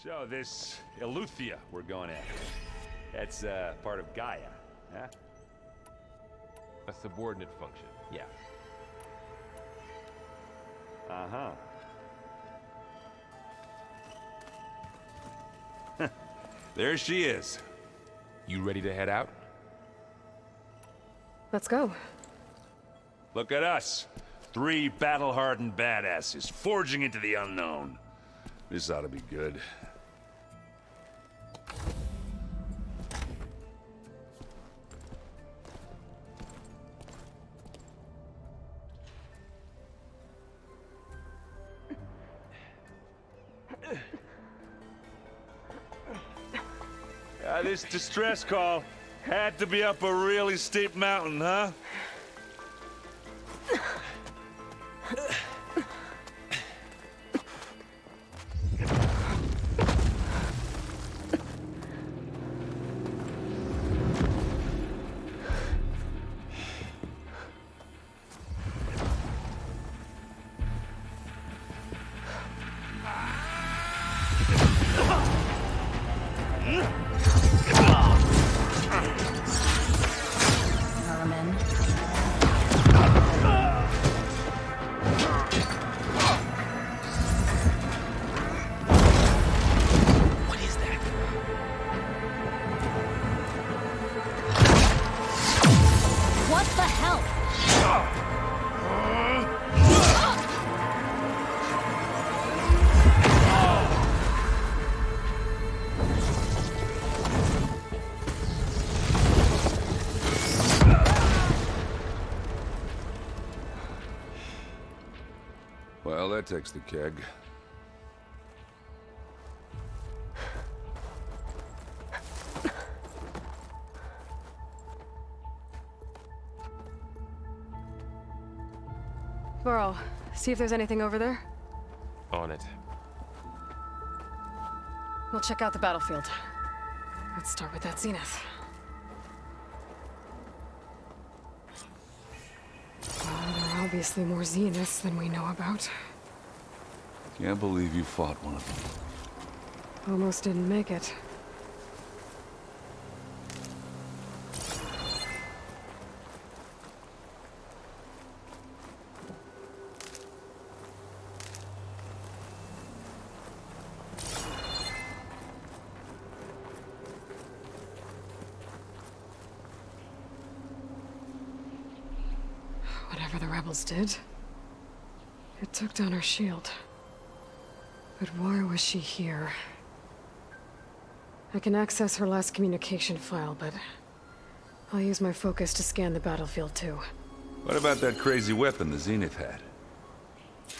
So, this Eleuthia we're going after, that's part of Gaia, huh? A subordinate function, yeah. Uh-huh. There she is. You ready to head out? Let's go. Look at us. 3 battle-hardened badasses forging into the unknown. This ought to be good. This distress call had to be up a really steep mountain, huh? Well, that takes the keg. Burrow, see if there's anything over there. On it. We'll check out the battlefield. Let's start with that zenith. Well, there are obviously more zeniths than we know about. Can't believe you fought one of them. Almost didn't make it. Whatever the rebels did, it took down her shield. But why was she here? I can access her last communication file, but I'll use my focus to scan the battlefield too. What about that crazy weapon the Zenith had?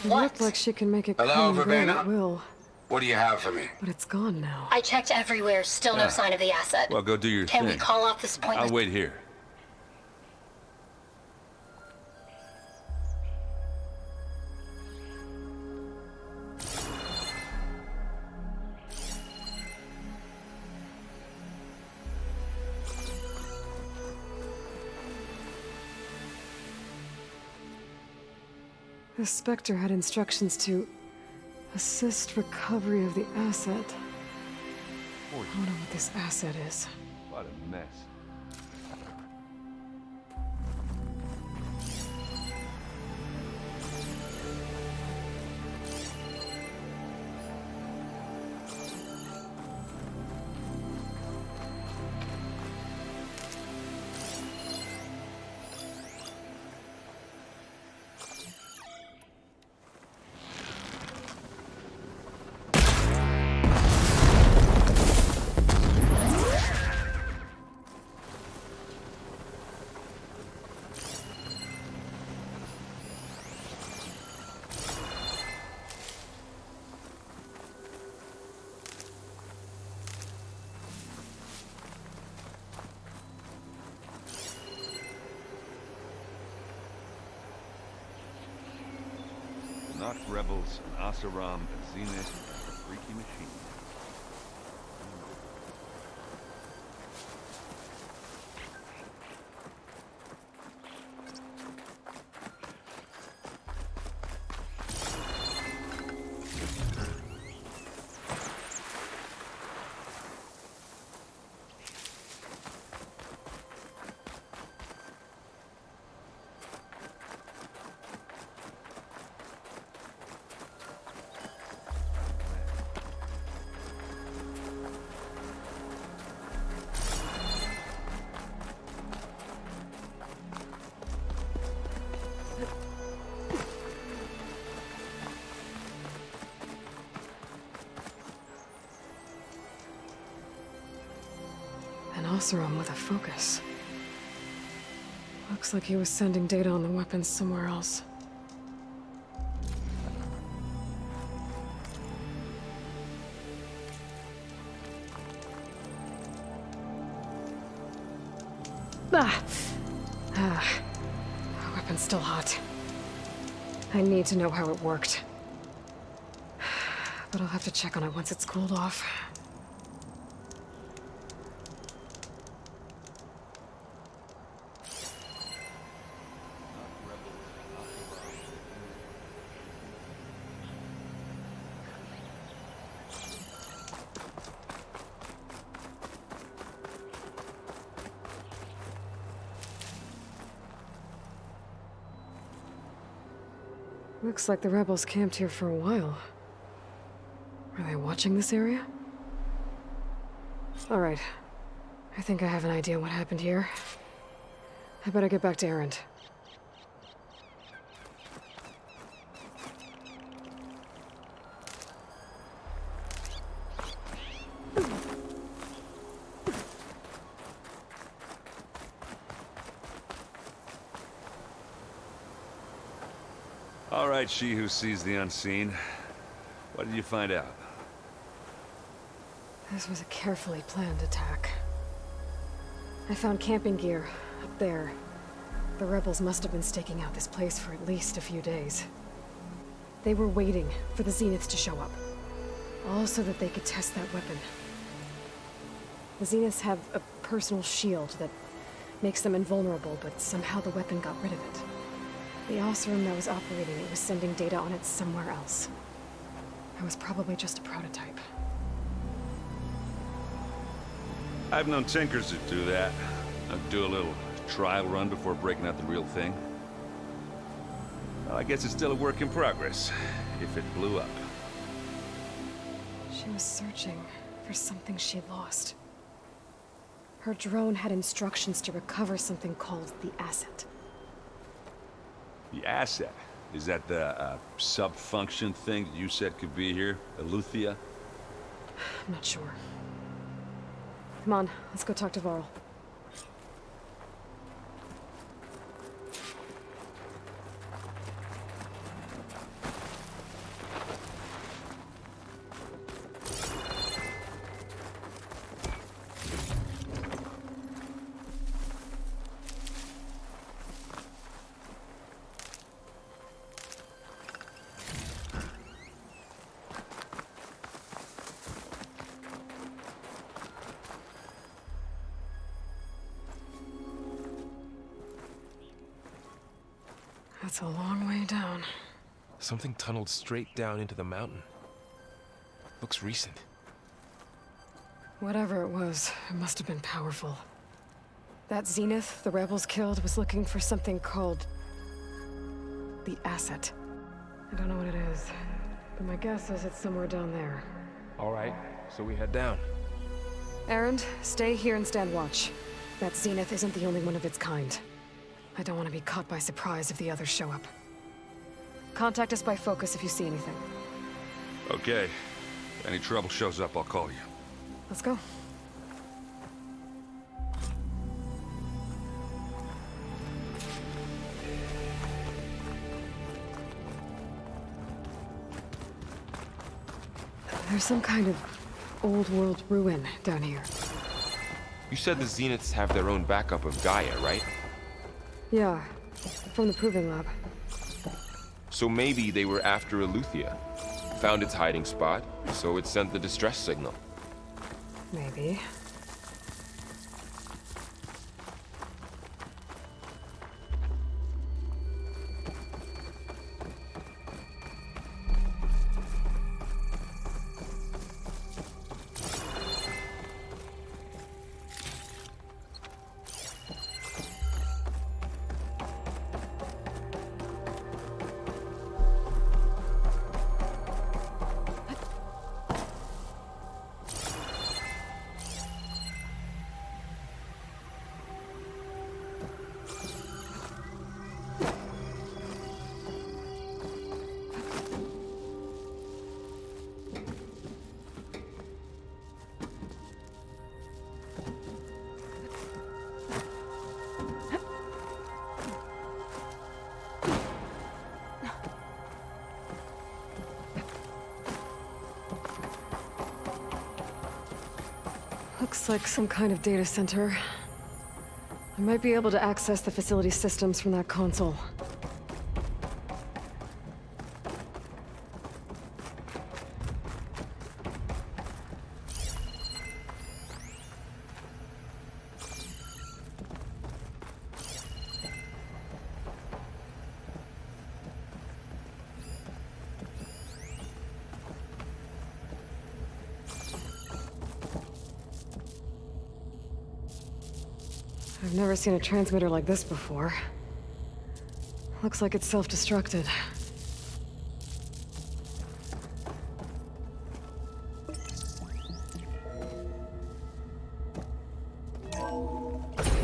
It looked like she can make it Hello, come and go Verbena? at will, What do you have for me? but it's gone now. I checked everywhere, still no sign of the asset. Well, go do your Can thing. we call off this appointment? I'll wait here. The Spectre had instructions to assist recovery of the asset. I wonder what this asset is. What a mess. Not rebels, an Asaram, a Zenith, a freaky machine. Oseram with a focus. Looks like he was sending data on the weapons somewhere else. The weapon's still hot. I need to know how it worked. But I'll have to check on it once it's cooled off. Looks like the rebels camped here for a while. Are they watching this area? All right. I think I have an idea what happened here. I better get back to Erend. All right, she who sees the unseen. What did you find out? This was a carefully planned attack. I found camping gear up there. The rebels must have been staking out this place for at least a few days. They were waiting for the Zeniths to show up. All so that they could test that weapon. The Zeniths have a personal shield that makes them invulnerable, but somehow the weapon got rid of it. The Oseram that was operating it was sending data on it somewhere else. I was probably just a prototype. I've known tinkers that do that. I'd do a little trial run before breaking out the real thing. Well, I guess it's still a work in progress, if it blew up. She was searching for something she lost. Her drone had instructions to recover something called the asset. The asset? Is that the sub-function thing that you said could be here? Eleuthia? I'm not sure. Come on, let's go talk to Varl. That's a long way down. Something tunneled straight down into the mountain. Looks recent. Whatever it was, it must have been powerful. That Zenith the rebels killed was looking for something called the asset. I don't know what it is, but my guess is it's somewhere down there. All right, so we head down. Erend, stay here and stand watch. That Zenith isn't the only one of its kind. I don't want to be caught by surprise if the others show up. Contact us by focus if you see anything. Okay. If any trouble shows up, I'll call you. Let's go. There's some kind of old world ruin down here. You said the Zeniths have their own backup of Gaia, right? Yeah, from the Proving Lab. So maybe they were after Eleuthia. Found its hiding spot, so it sent the distress signal. Maybe. Looks like some kind of data center. I might be able to access the facility systems from that console. I've never seen a transmitter like this before. Looks like it's self-destructed.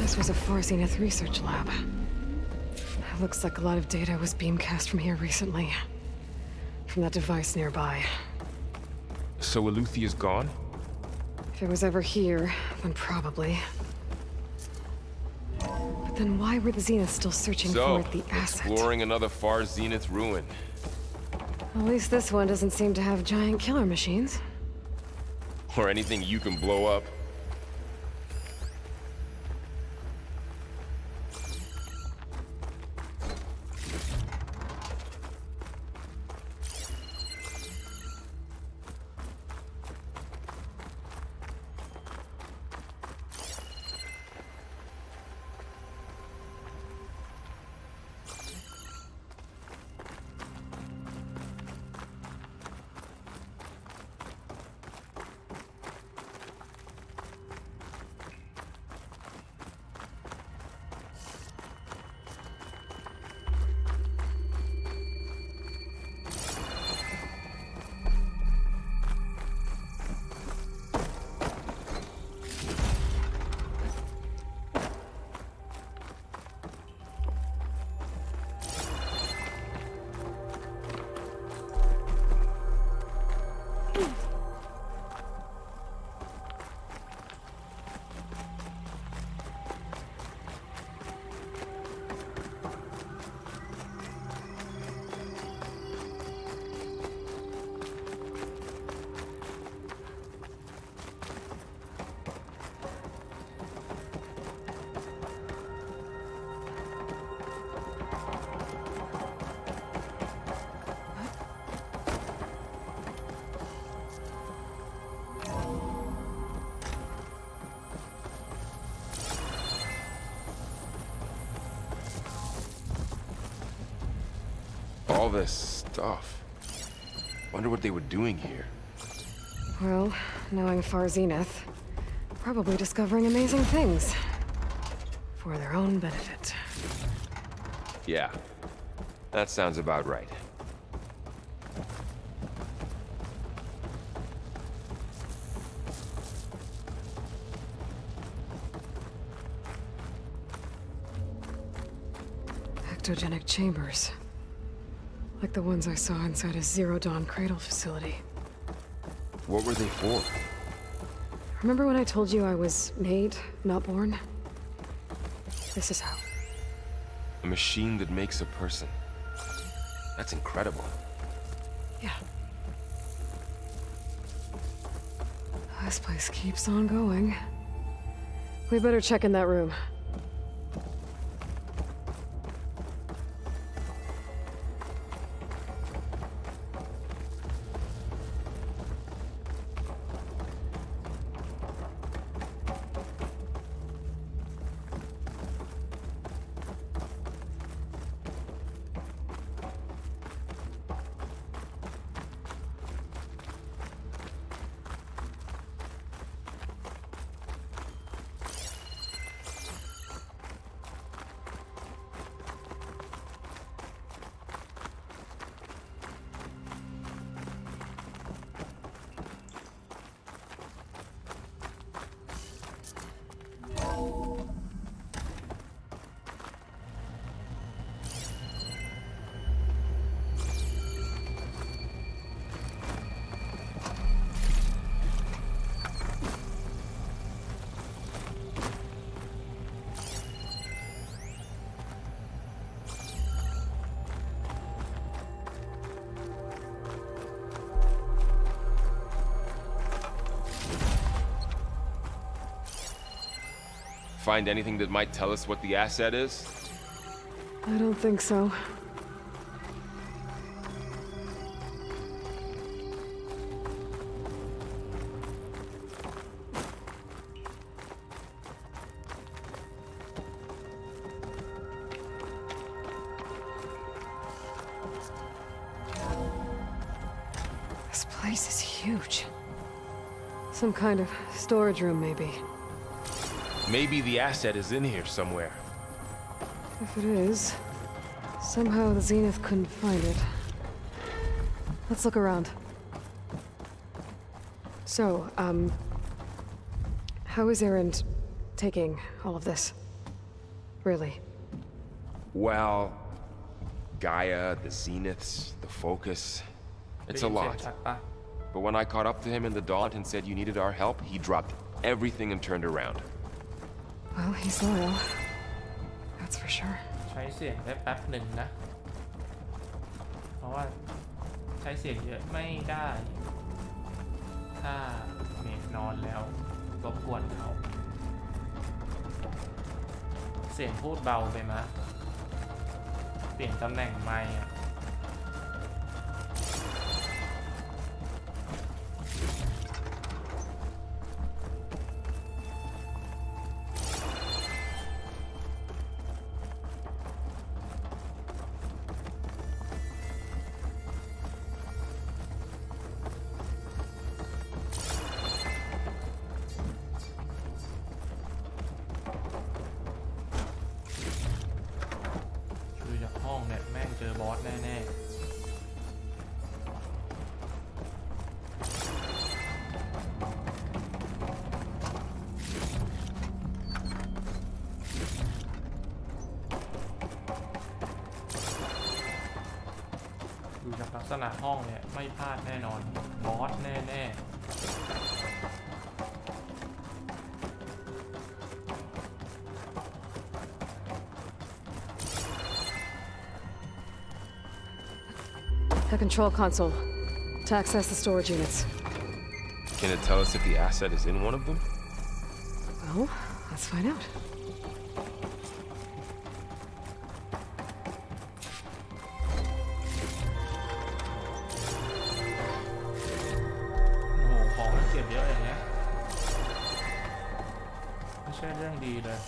This was a Far Zenith research lab. It looks like a lot of data was beamcast from here recently. From that device nearby. So Eluthia's gone? If it was ever here, then probably. But then why were the Zeniths still searching for the asset? Exploring another Far Zenith ruin. At least this one doesn't seem to have giant killer machines. Or anything you can blow up. All this stuff. Wonder what they were doing here. Well, knowing Far Zenith, probably discovering amazing things. For their own benefit. Yeah, that sounds about right. Ectogenic chambers. Like the ones I saw inside a Zero Dawn cradle facility. What were they for? Remember when I told you I was made, not born? This is how. A machine that makes a person. That's incredible. Yeah. This place keeps on going. We better check in that room. Find anything that might tell us what the asset is? I don't think so. This place is huge. Some kind of storage room, maybe. Maybe the asset is in here somewhere. If it is, somehow the Zenith couldn't find it. Let's look around. So, how is Erend taking all of this? Really? Well, Gaia, the Zeniths, the Focus. It's a lot. But when I caught up to him in the Daunt and said you needed our help, he dropped everything and turned around. Well, he's loyal. That's for sure. ใช้เสียงได้แป๊บหนึ่งนะเพราะว่าใช้เสียงเยอะไม่ได้ถ้าเมดนอนแล้วรบกวนเขาเสียงพูดเบาไปมะเปลี่ยนตำแหน่งไมค์อ่ะ ดูจากห้องเนี่ยแม่งเจอบอสแน่ๆดูจากลักษณะห้องเนี่ยไม่พลาดแน่นอนบอสแน่ๆ The control console. To access the storage units. Can it tell us if the asset is in one of them? Well, let's find out. โอ้โหของมันเก็บเยอะอย่างเงี้ยไม่ใช่เรื่องดีเลย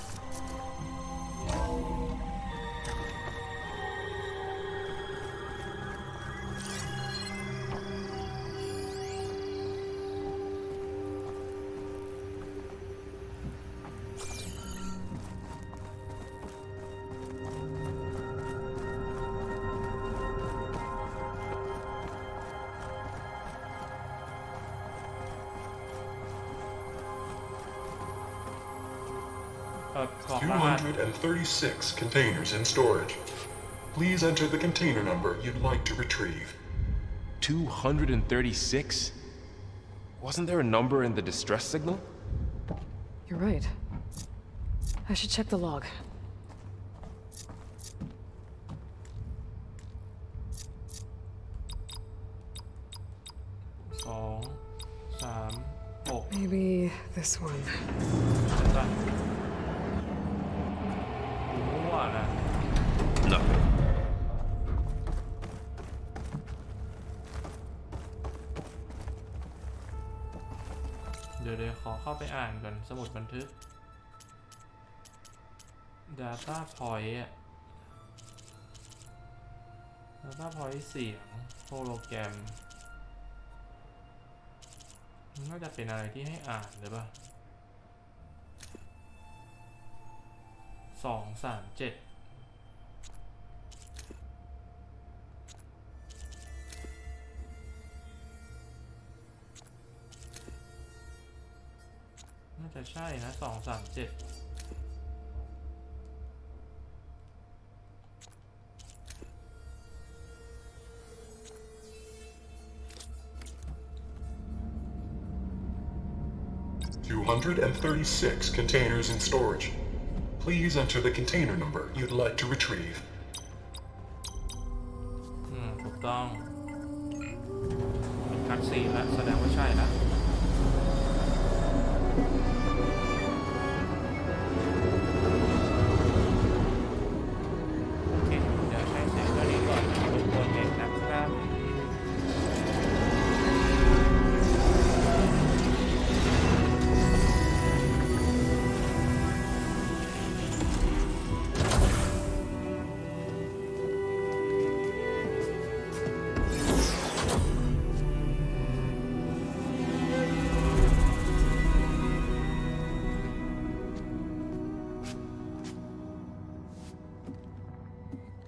236 containers in storage. Please enter the container number you'd like to retrieve. 236? Wasn't there a number in the distress signal? You're right. I should check the log. Maybe this one. Nothing. เดี๋ยวขอเข้าไปอ่านก่อนสมุดบันทึก Data Point อะ Data Point เสียงโฮโลแกรมน่าจะเป็นอะไรที่ให้อ่านหรือเปล่า237น่าจะใช่นะ237 236 containers in storage. Please enter the container number you'd like to retrieve. ถูกต้องเป็นคัดซีนแล้วแสดงว่าใช่แล้ว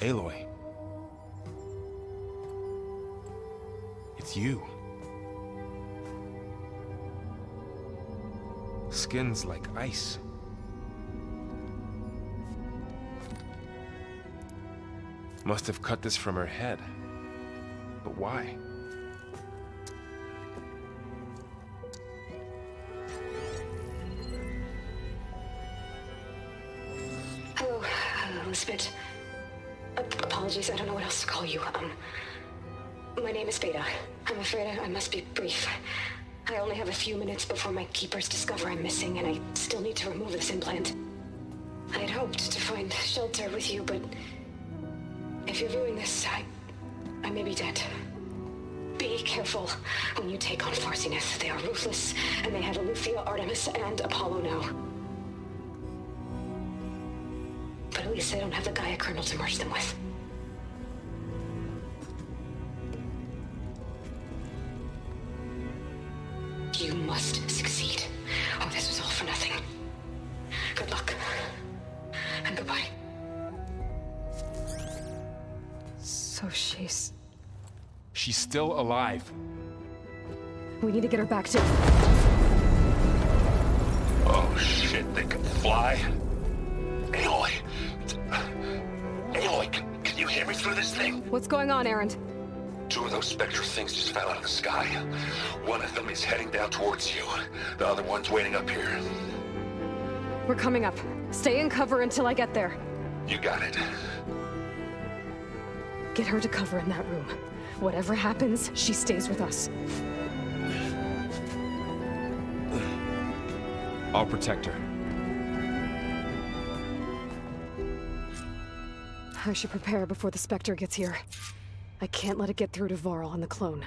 Aloy. It's you. Skin's like ice. Must have cut this from her head. But why? Hello, Elizabeth. Apologies, I don't know what else to call you. My name is Veda. I'm afraid I must be brief. I only have a few minutes before my keepers discover I'm missing, and I still need to remove this implant. I had hoped to find shelter with you, but if you're viewing this, I may be dead. Be careful when you take on Farsineth. They are ruthless, and they have Aletheia, Artemis, and Apollo now. But at least they don't have the Gaia kernel to merge them with. You must succeed, or this was all for nothing. Good luck, and goodbye. So she's still alive. We need to get her back to... Oh shit, they can fly? Aloy! Aloy, can you hear me through this thing? What's going on, Erend? 2 of those Spectre things just fell out of the sky. One of them is heading down towards you. The other one's waiting up here. We're coming up. Stay in cover until I get there. You got it. Get her to cover in that room. Whatever happens, she stays with us. I'll protect her. I should prepare before the Spectre gets here. I can't let it get through to Varl and the clone.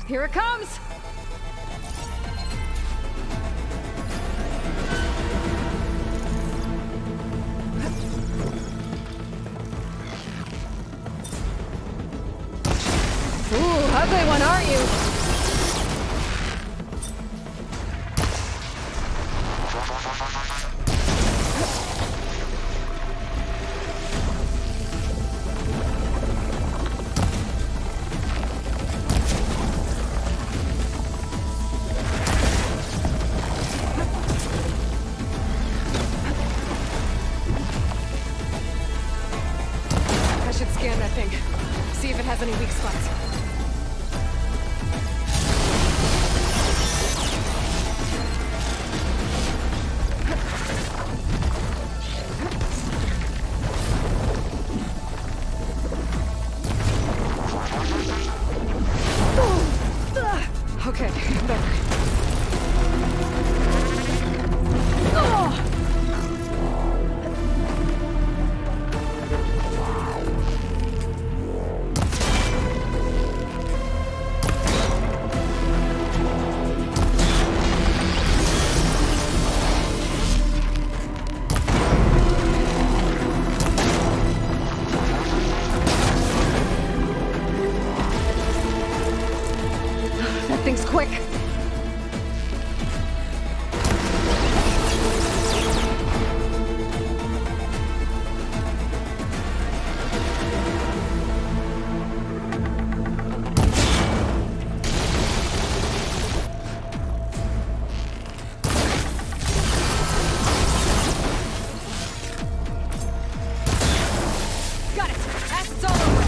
Here it comes! Ooh, ugly one, aren't you? I should scan that thing. See if it has any weak spots. Okay, better. That thing's quick. Got it. Acid's all over.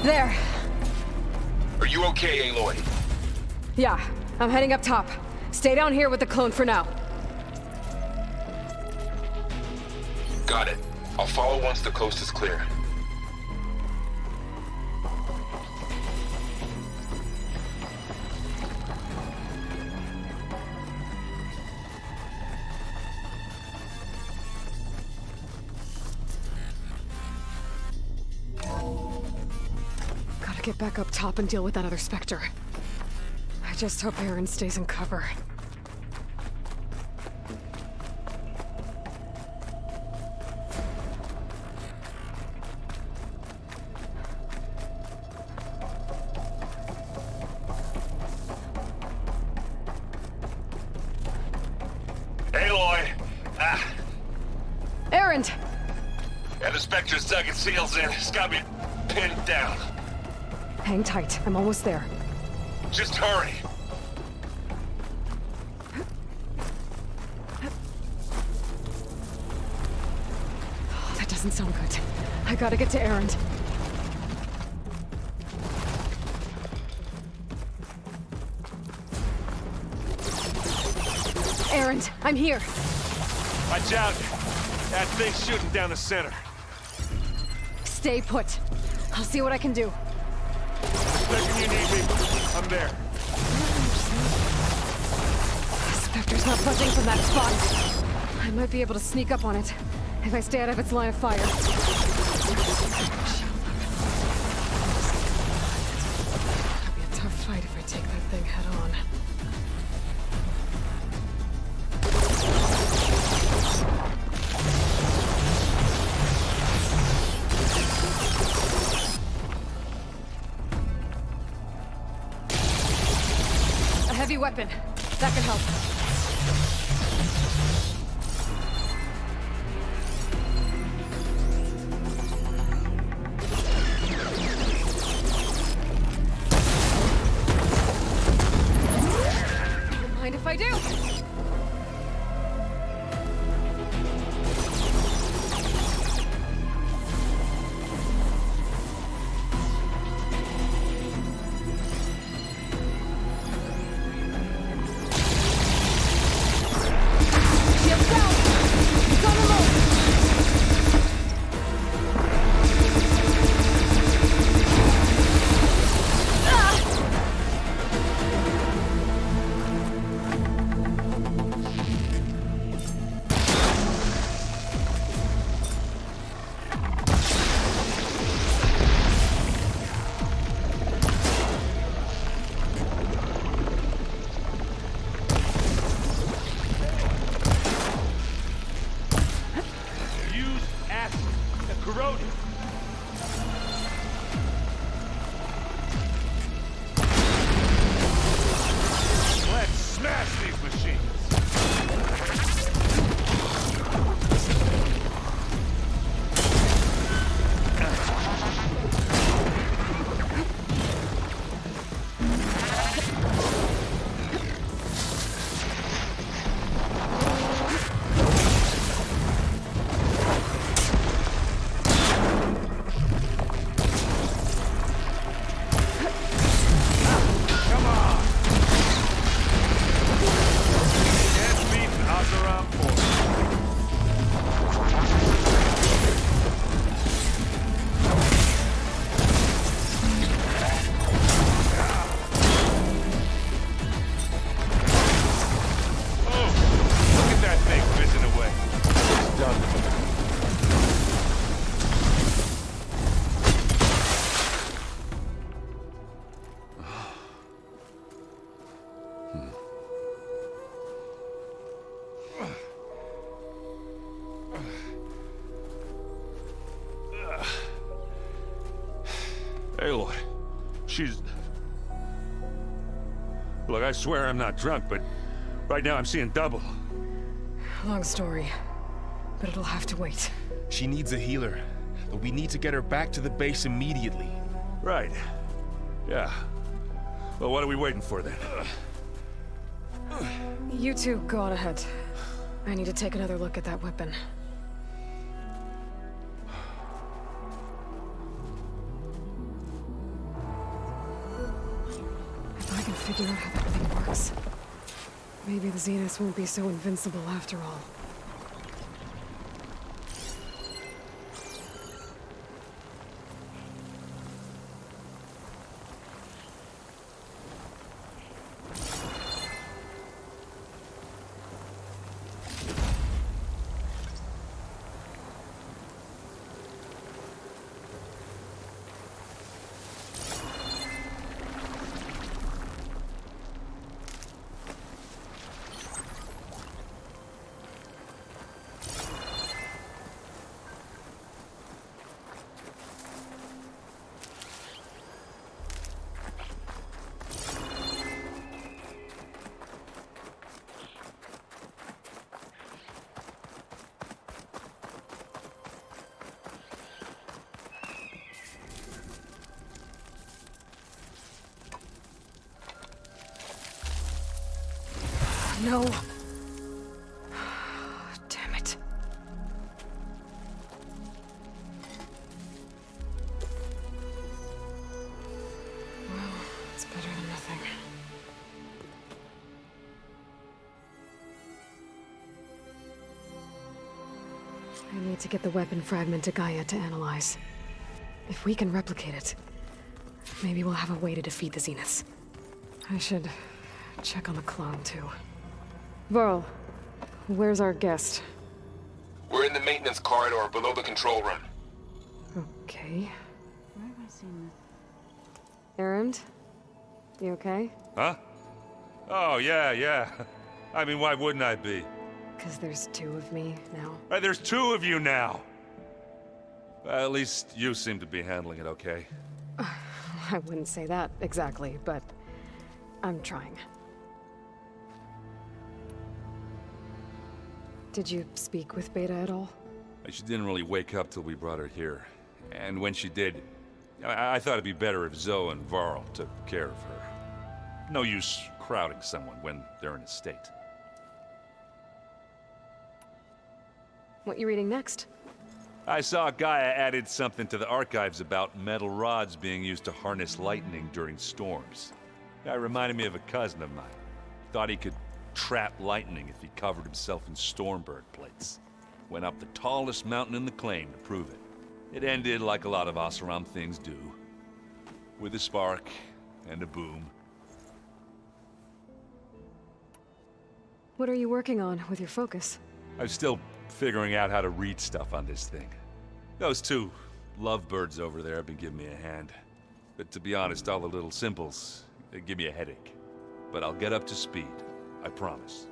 There. Are you okay, Aloy? Yeah, I'm heading up top. Stay down here with the clone for now. Got it. I'll follow once the coast is clear. Gotta get back up top and deal with that other Spectre. I just hope Aaron stays in cover. Aloy! Ah, Aaron! and the Spectre's dug its heels in. It's got me pinned down. Hang tight, I'm almost there. Just hurry. Oh, that doesn't sound good. I gotta get to Aaron. Aaron, I'm here. Watch out. That thing's shooting down the center. Stay put. I'll see what I can do. Second you need me, I'm there. Spectre's not budging from that spot. I might be able to sneak up on it if I stay out of its line of fire. It'll be a tough fight if I take that thing head on. A heavy weapon. That can help. Don't mind if I do. Shields down. It's on the move. Use acid. Corrode. Let's smash these machines. Come on. Can't beat Azaram Force. Oh, look at that thing whizzing away. It's done. Aloy, she's... Look, I swear I'm not drunk, but right now I'm seeing double. Long story, but it'll have to wait. She needs a healer, but we need to get her back to the base immediately. Right. Yeah. Well, what are we waiting for then? You two go on ahead. I need to take another look at that weapon. figure out how that thing works. Maybe the Zeniths won't be so invincible after all. No. Damn it. Well, it's better than nothing. I need to get the weapon fragment to Gaia to analyze. If we can replicate it, maybe we'll have a way to defeat the Zeniths. I should check on the clone, too. Varl, where's our guest? We're in the maintenance corridor below the control room. Okay. Where have I seen this? Erend? You okay? Huh? Oh, yeah. I mean, why wouldn't I be? 'Cause there's two of me now. Right, there's two of you now! At least you seem to be handling it okay. I wouldn't say that exactly, but I'm trying. Did you speak with Beta at all? She didn't really wake up till we brought her here. And when she did, I thought it'd be better if Zoe and Varl took care of her. No use crowding someone when they're in a state. What you reading next? I saw Gaia added something to the archives about metal rods being used to harness lightning during storms. Guy reminded me of a cousin of mine. Thought he could trap lightning if he covered himself in Stormbird plates. Went up the tallest mountain in the claim to prove it. It ended like a lot of Oseram things do. With a spark and a boom. What are you working on with your focus? I'm still figuring out how to read stuff on this thing. Those two lovebirds over there have been giving me a hand. But to be honest, all the little symbols, they give me a headache. But I'll get up to speed. I promise.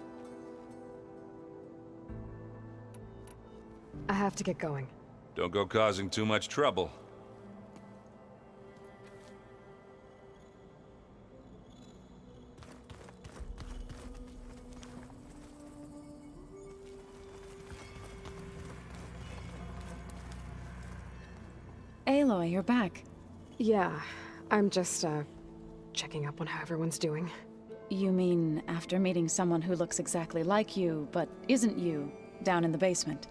I have to get going. Don't go causing too much trouble. Aloy, you're back. Yeah, I'm just, checking up on how everyone's doing. You mean after meeting someone who looks exactly like you, but isn't you, down in the basement?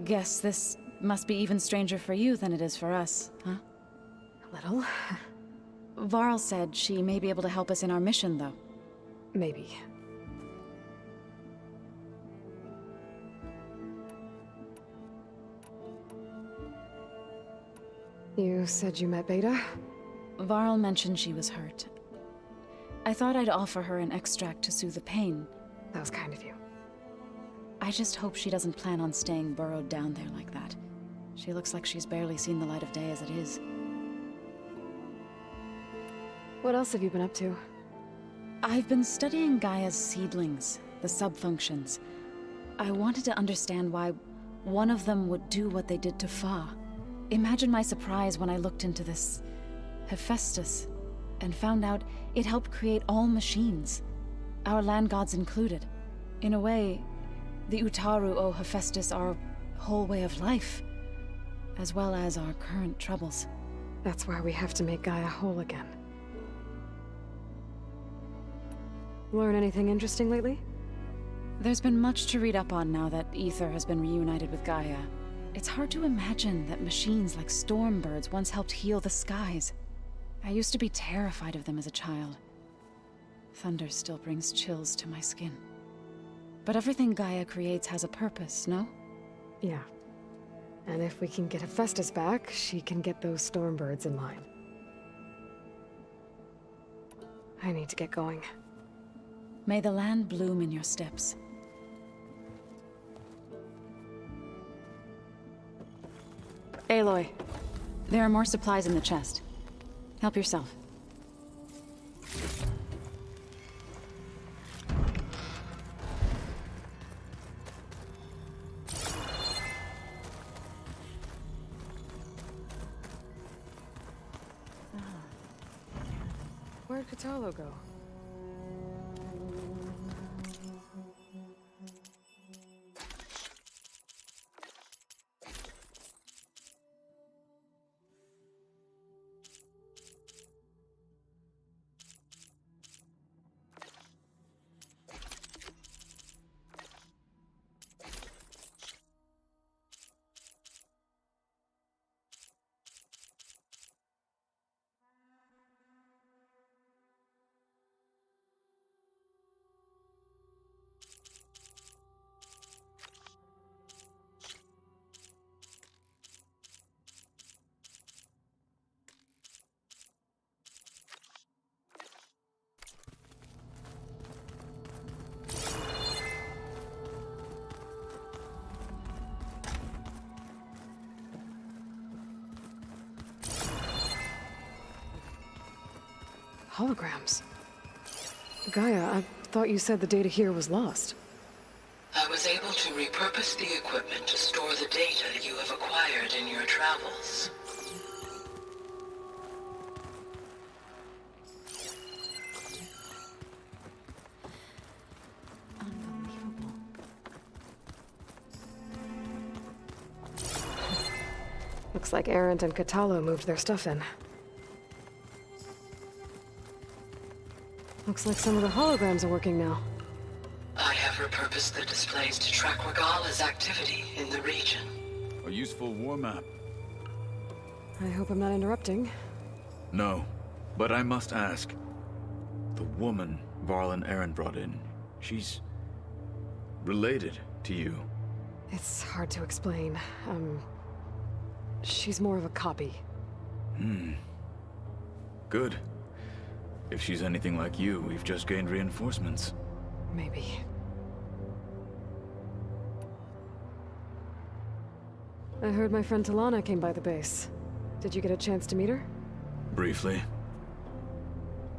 Guess this must be even stranger for you than it is for us, huh? A little. Varl said she may be able to help us in our mission, though. Maybe. You said you met Beta? Varl mentioned she was hurt. I thought I'd offer her an extract to soothe the pain. That was kind of you. I just hope she doesn't plan on staying burrowed down there like that. She looks like she's barely seen the light of day as it is. What else have you been up to? I've been studying Gaia's seedlings, the subfunctions. I wanted to understand why one of them would do what they did to Fa. Imagine my surprise when I looked into this Hephaestus and found out it helped create all machines, our land gods included. In a way, the Utaru owe Hephaestus our whole way of life, as well as our current troubles. That's why we have to make Gaia whole again. Learn anything interesting lately? There's been much to read up on now that Ether has been reunited with Gaia. It's hard to imagine that machines like Stormbirds once helped heal the skies. I used to be terrified of them as a child. Thunder still brings chills to my skin. But everything Gaia creates has a purpose, no? Yeah. And if we can get Hephaestus back, she can get those Stormbirds in line. I need to get going. May the land bloom in your steps. Aloy, there are more supplies in the chest. Help yourself. Where'd Katalo go? Holograms. Gaia, I thought you said the data here was lost. I was able to repurpose the equipment to store the data you have acquired in your travels. Unbelievable. Looks like Arendt and Katalo moved their stuff in. Looks like some of the holograms are working now. I have repurposed the displays to track Regala's activity in the region. A useful war map. I hope I'm not interrupting. No, but I must ask. The woman Varl and Aaron brought in, she's related to you. It's hard to explain. She's more of a copy. Good. If she's anything like you, we've just gained reinforcements. Maybe. I heard my friend Talana came by the base. Did you get a chance to meet her? Briefly.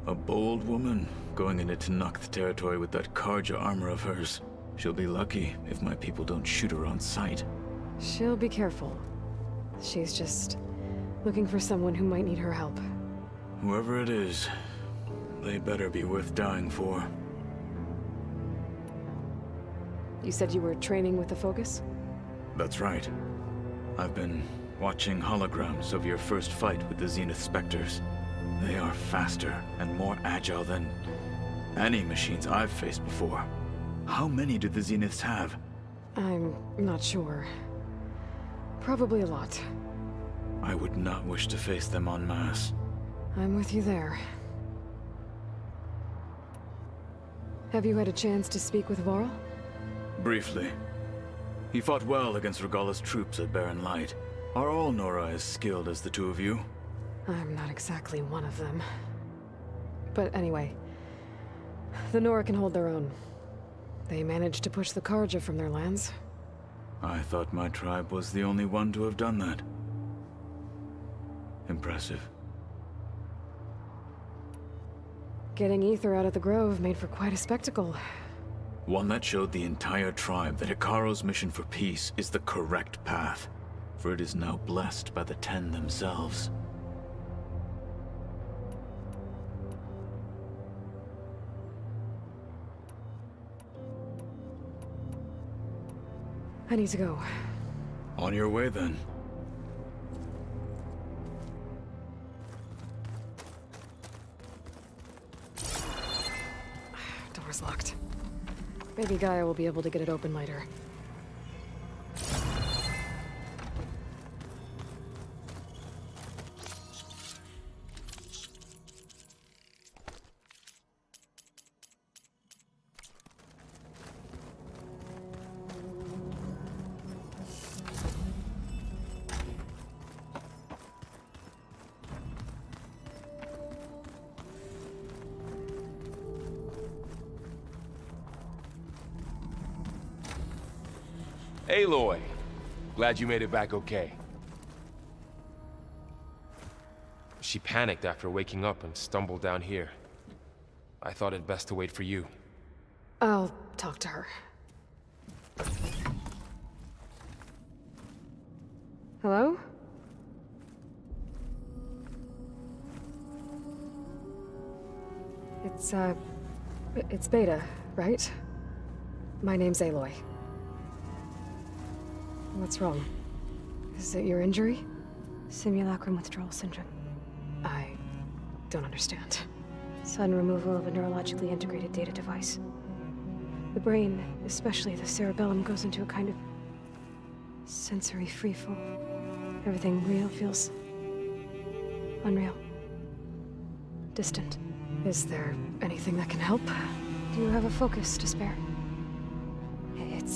A bold woman going into Tenakth territory with that Karja armor of hers. She'll be lucky if my people don't shoot her on sight. She'll be careful. She's just looking for someone who might need her help. Whoever it is, they better be worth dying for. You said you were training with the Focus? That's right. I've been watching holograms of your first fight with the Zenith Spectres. They are faster and more agile than any machines I've faced before. How many do the Zeniths have? I'm not sure. Probably a lot. I would not wish to face them en masse. I'm with you there. Have you had a chance to speak with Varl? Briefly. He fought well against Regala's troops at Barren Light. Are all Nora as skilled as the two of you? I'm not exactly one of them. But anyway, the Nora can hold their own. They managed to push the Karja from their lands. I thought my tribe was the only one to have done that. Impressive. Getting Ether out of the Grove made for quite a spectacle. One that showed the entire tribe that Hikaru's mission for peace is the correct path, for it is now blessed by the Ten themselves. I need to go. On your way, then. Door's locked. Maybe Gaia will be able to get it open later. Aloy, glad you made it back okay. She panicked after waking up and stumbled down here. I thought it best to wait for you. I'll talk to her. Hello? It's Beta, right? My name's Aloy. What's wrong? Is it your injury? Simulacrum withdrawal syndrome. I don't understand. Sudden removal of a neurologically integrated data device. The brain, especially the cerebellum, goes into a kind of sensory freefall. Everything real feels unreal. Distant. Is there anything that can help? Do you have a focus to spare?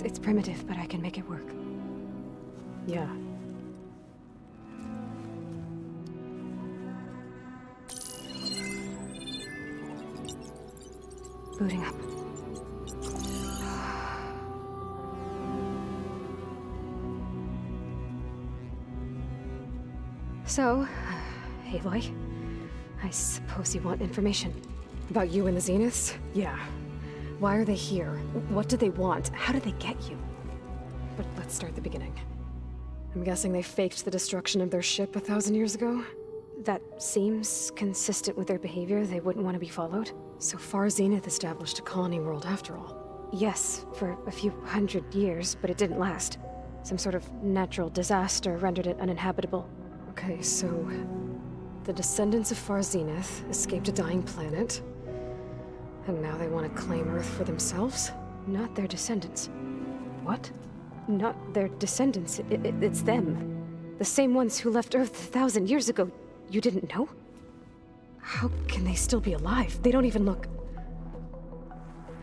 It's primitive, but I can make it work. Yeah. Booting up. So, Aloy, I suppose you want information. About you and the Zeniths? Yeah. Why are they here? What do they want? How did they get you? But let's start at the beginning. I'm guessing they faked the destruction of their ship 1,000 years ago? That seems consistent with their behavior. They wouldn't want to be followed. So far, Zenith established a colony world after all. Yes, for a few hundred years, but it didn't last. Some sort of natural disaster rendered it uninhabitable. Okay, so the descendants of Far Zenith escaped a dying planet, and now they want to claim Earth for themselves? Not their descendants. What? Not their descendants. It's them. The same ones who left Earth 1,000 years ago. You didn't know? How can they still be alive? They don't even look...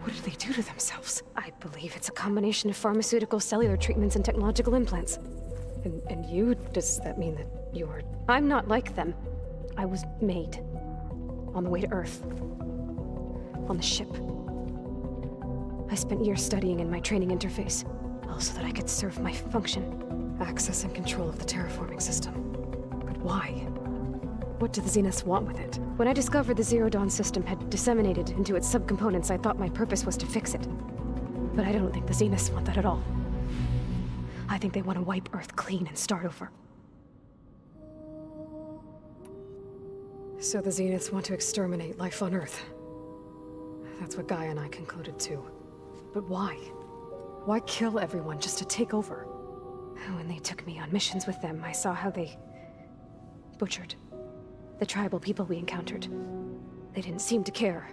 What did they do to themselves? I believe it's a combination of pharmaceutical, cellular treatments, and technological implants. And you? Does that mean that you're... I'm not like them. I was made. On the way to Earth. On the ship. I spent years studying in my training interface, all so that I could serve my function. Access and control of the terraforming system. But why? What do the Zeniths want with it? When I discovered the Zero Dawn system had disseminated into its subcomponents, I thought my purpose was to fix it. But I don't think the Zeniths want that at all. I think they want to wipe Earth clean and start over. So the Zeniths want to exterminate life on Earth. That's what Gaia and I concluded too. But why? Why kill everyone just to take over? When they took me on missions with them, I saw how they butchered the tribal people we encountered. They didn't seem to care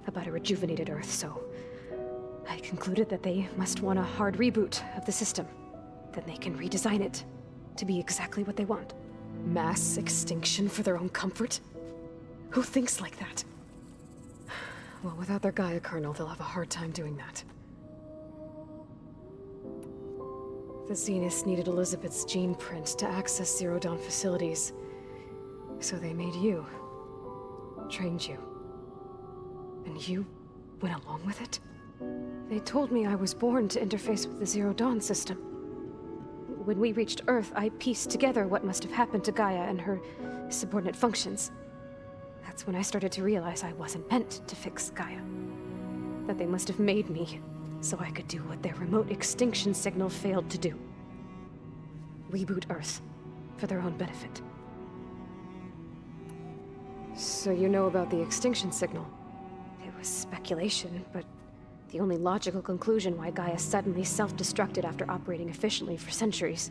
about a rejuvenated Earth, so I concluded that they must want a hard reboot of the system. Then they can redesign it to be exactly what they want. Mass extinction for their own comfort? Who thinks like that? Well, without their Gaia kernel, they'll have a hard time doing that. The Zeniths needed Elizabeth's gene print to access Zero Dawn facilities. So they made you. Trained you. And you went along with it? They told me I was born to interface with the Zero Dawn system. When we reached Earth, I pieced together what must have happened to Gaia and her subordinate functions. That's when I started to realize I wasn't meant to fix Gaia. That they must have made me so I could do what their remote extinction signal failed to do. Reboot Earth for their own benefit. So you know about the extinction signal? It was speculation, but the only logical conclusion why Gaia suddenly self-destructed after operating efficiently for centuries.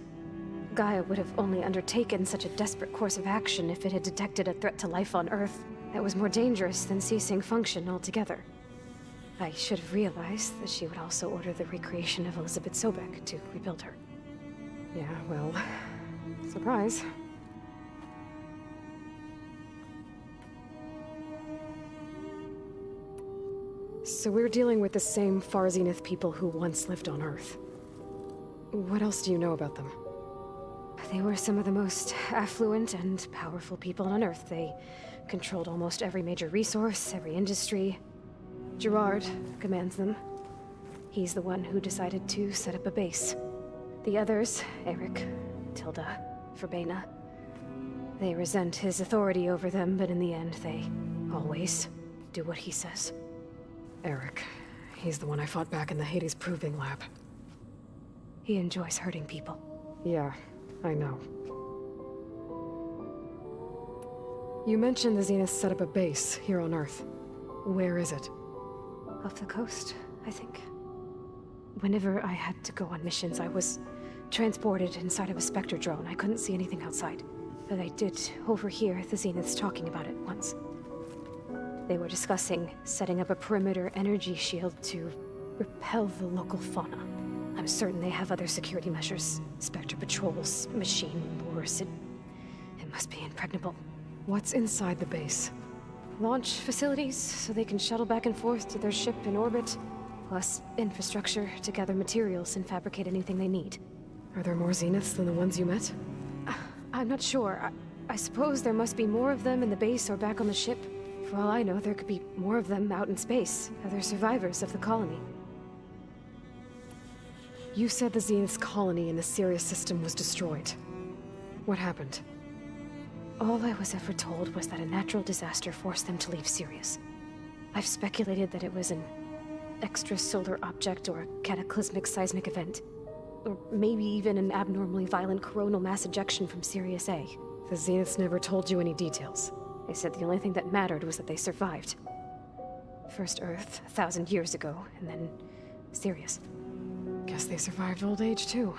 Gaia would have only undertaken such a desperate course of action if it had detected a threat to life on Earth that was more dangerous than ceasing function altogether. I should have realized that she would also order the recreation of Elizabeth Sobek to rebuild her. Yeah, well, surprise. So we're dealing with the same Far Zenith people who once lived on Earth. What else do you know about them? They were some of the most affluent and powerful people on Earth. They controlled almost every major resource, every industry. Gerard commands them. He's the one who decided to set up a base. The others, Eric, Tilda, Verbena, they resent his authority over them, but in the end, they always do what he says. Eric. He's the one I fought back in the Hades Proving Lab. He enjoys hurting people. Yeah, I know. You mentioned the Zeniths set up a base here on Earth. Where is it? Off the coast, I think. Whenever I had to go on missions, I was transported inside of a Spectre drone. I couldn't see anything outside. But I did overhear the Zeniths talking about it once. They were discussing setting up a perimeter energy shield to repel the local fauna. I'm certain they have other security measures. Spectre patrols, machine wars. It must be impregnable. What's inside the base? Launch facilities, so they can shuttle back and forth to their ship in orbit. Plus infrastructure to gather materials and fabricate anything they need. Are there more Zeniths than the ones you met? I'm not sure. I suppose there must be more of them in the base or back on the ship. For all I know, there could be more of them out in space, other survivors of the colony. You said the Zenith's colony in the Sirius system was destroyed. What happened? All I was ever told was that a natural disaster forced them to leave Sirius. I've speculated that it was an extrasolar object or a cataclysmic seismic event. Or maybe even an abnormally violent coronal mass ejection from Sirius A. The Zeniths never told you any details. They said the only thing that mattered was that they survived. First Earth, 1,000 years ago, and then Sirius. Guess they survived old age, too.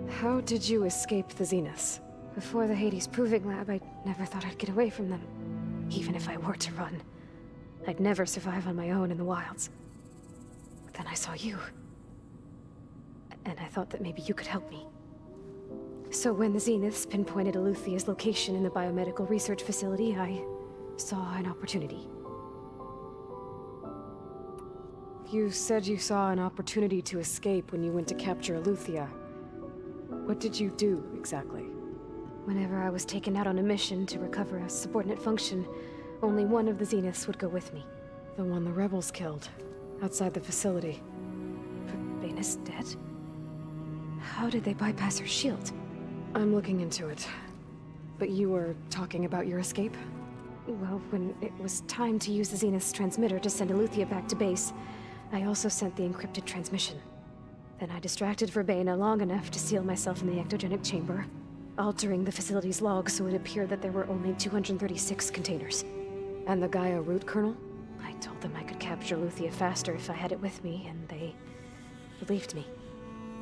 How did you escape the Zeniths? Before the Hades Proving Lab, I never thought I'd get away from them. Even if I were to run. I'd never survive on my own in the wilds. But then I saw you. And I thought that maybe you could help me. So when the Zeniths pinpointed Eluthia's location in the biomedical research facility, I saw an opportunity. You said you saw an opportunity to escape when you went to capture Eluthia. What did you do, exactly? Whenever I was taken out on a mission to recover a subordinate function, only one of the Zeniths would go with me. The one the rebels killed, outside the facility. Verbena's dead? How did they bypass her shield? I'm looking into it. But you were talking about your escape? Well, when it was time to use the Zenith's transmitter to send Eluthia back to base, I also sent the encrypted transmission. Then I distracted Verbena long enough to seal myself in the ectogenic chamber, altering the facility's log so it appeared that there were only 236 containers. And the Gaia root kernel? I told them I could capture Eluthia faster if I had it with me, and they believed me.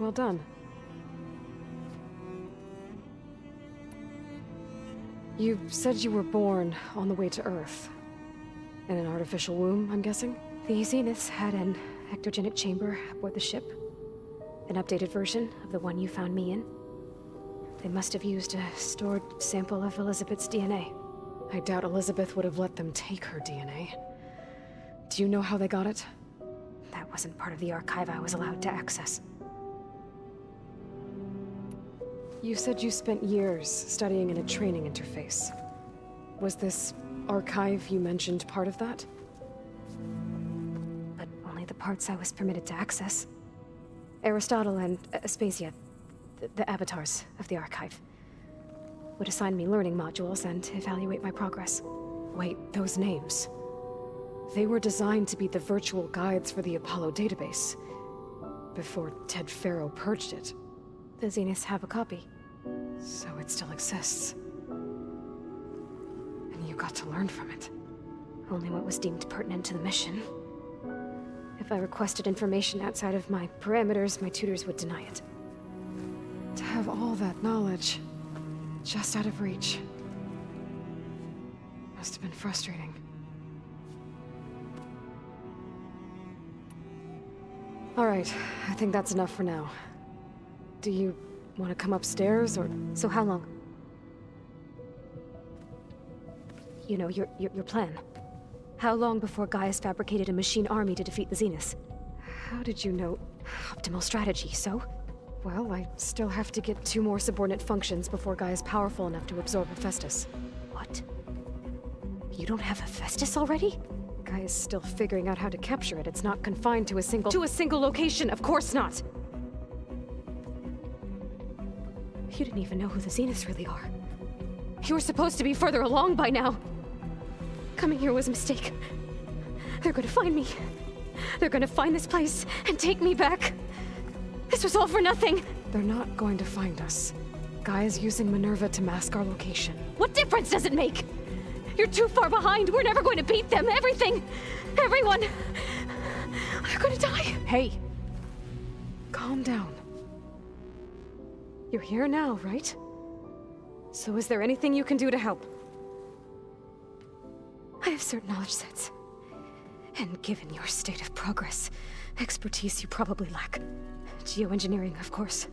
Well done. You said you were born on the way to Earth. In an artificial womb, I'm guessing? The Zeniths had an ectogenic chamber aboard the ship. An updated version of the one you found me in. They must have used a stored sample of Elizabeth's DNA. I doubt Elizabeth would have let them take her DNA. Do you know how they got it? That wasn't part of the archive I was allowed to access. You said you spent years studying in a training interface. Was this archive you mentioned part of that? But only the parts I was permitted to access. Aristotle and Aspasia, the avatars of the archive, would assign me learning modules and evaluate my progress. Wait, those names. They were designed to be the virtual guides for the Apollo database, before Ted Faro purged it. The Zeniths have a copy. So it still exists. And you got to learn from it. Only what was deemed pertinent to the mission. If I requested information outside of my parameters, my tutors would deny it. To have all that knowledge, just out of reach. Must have been frustrating. All right, I think that's enough for now. Do you want to come upstairs, or...? So how long? You know, your plan. How long before Gaia's fabricated a machine army to defeat the Zeniths? How did you know? Optimal strategy, so? Well, I still have to get 2 more subordinate functions before Gaia's powerful enough to absorb Hephaestus. What? You don't have Hephaestus already? Gaia's still figuring out how to capture it. It's not confined to a single location. Of course not. You didn't even know who the Zeniths really are. You were supposed to be further along by now. Coming here was a mistake. They're gonna find me. They're gonna find this place and take me back. This was all for nothing. They're not going to find us. Gaia's using Minerva to mask our location. What difference does it make? You're too far behind. We're never going to beat them. Everything, everyone, they're gonna die. Hey, calm down. You're here now, right? So is there anything you can do to help? I have certain knowledge sets. And given your state of progress, expertise you probably lack. Geoengineering, of course.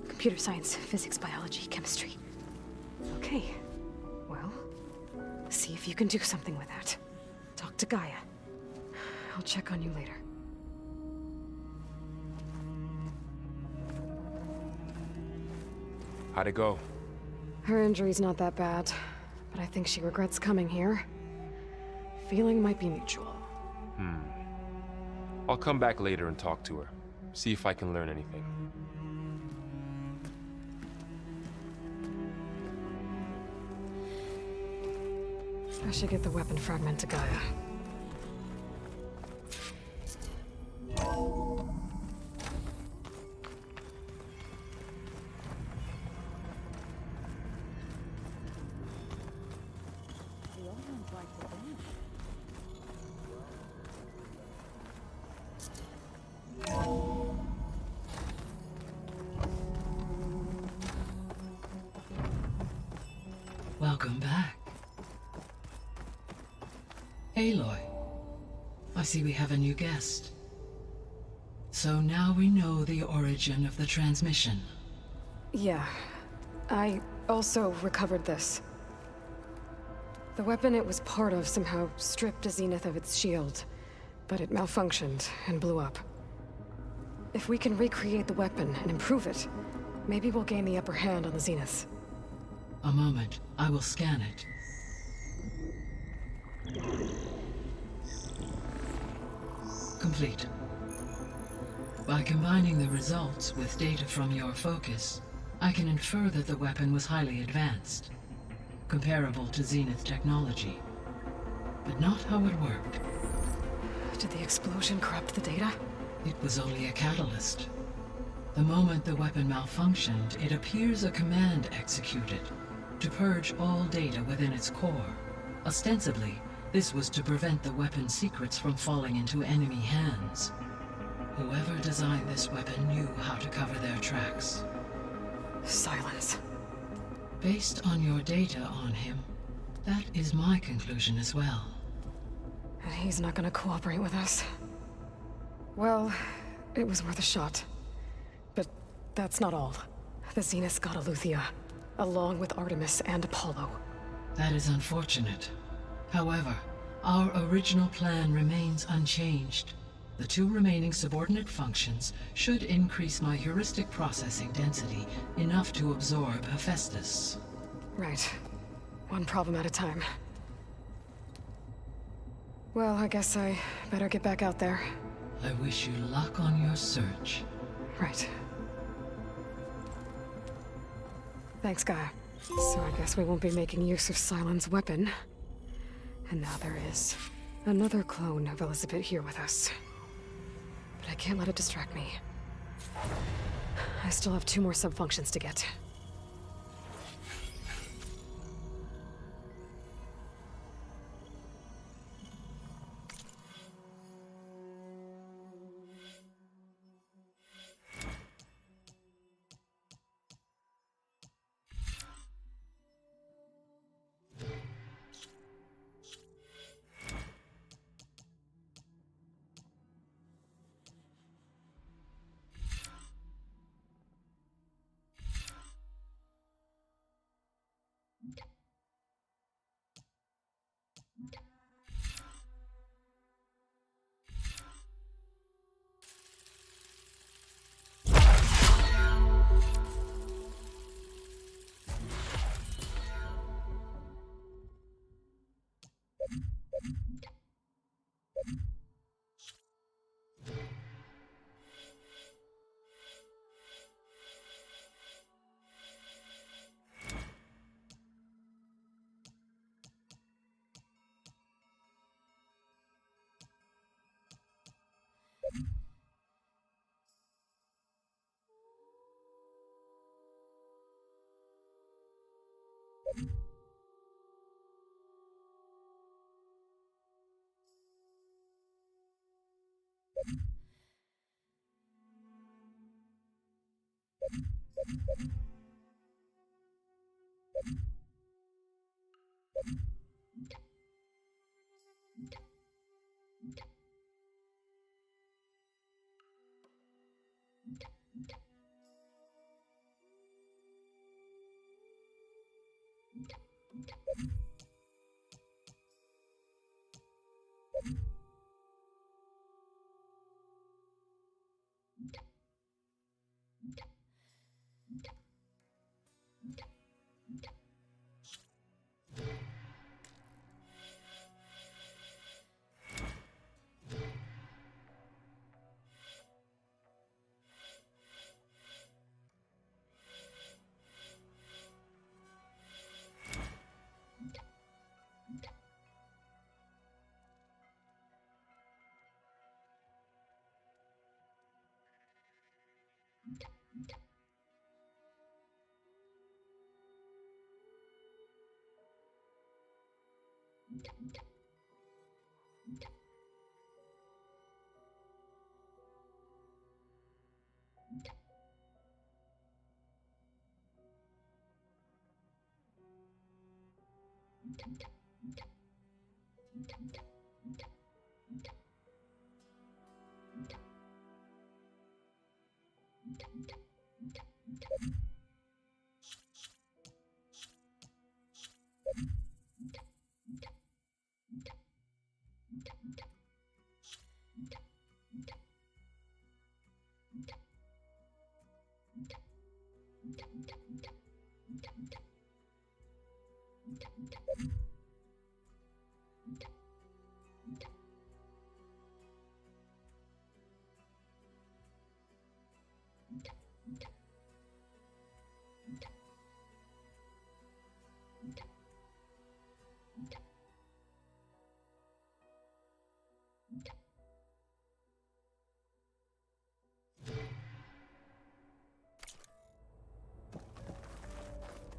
Computer science, physics, biology, chemistry. Okay. Well, see if you can do something with that. Talk to Gaia. I'll check on you later. How'd it go? Her injury's not that bad, but I think she regrets coming here. Feeling might be mutual. I'll come back later and talk to her. See if I can learn anything. I should get the weapon fragment to Gaia. Welcome back. Aloy, I see we have a new guest. So now we know the origin of the transmission. Yeah. I also recovered this. The weapon it was part of somehow stripped a Zenith of its shield, but it malfunctioned and blew up. If we can recreate the weapon and improve it, maybe we'll gain the upper hand on the Zeniths. A moment, I will scan it. Complete. By combining the results with data from your focus, I can infer that the weapon was highly advanced, comparable to Zenith technology, but not how it worked. Did the explosion corrupt the data? It was only a catalyst. The moment the weapon malfunctioned, it appears a command executed to purge all data within its core. Ostensibly, this was to prevent the weapon's secrets from falling into enemy hands. Whoever designed this weapon knew how to cover their tracks. Silence. Based on your data on him, that is my conclusion as well. And he's not gonna cooperate with us. Well, it was worth a shot. But that's not all. The Zeniths got Aletheia, along with Artemis and Apollo. That is unfortunate. However, our original plan remains unchanged. The two remaining subordinate functions should increase my heuristic processing density enough to absorb Hephaestus. Right. One problem at a time. Well, I guess I better get back out there. I wish you luck on your search. Right. Thanks, Gaia. So I guess we won't be making use of Cylon's weapon. And now there is another clone of Elizabeth here with us. But I can't let it distract me. I still have 2 more subfunctions to get.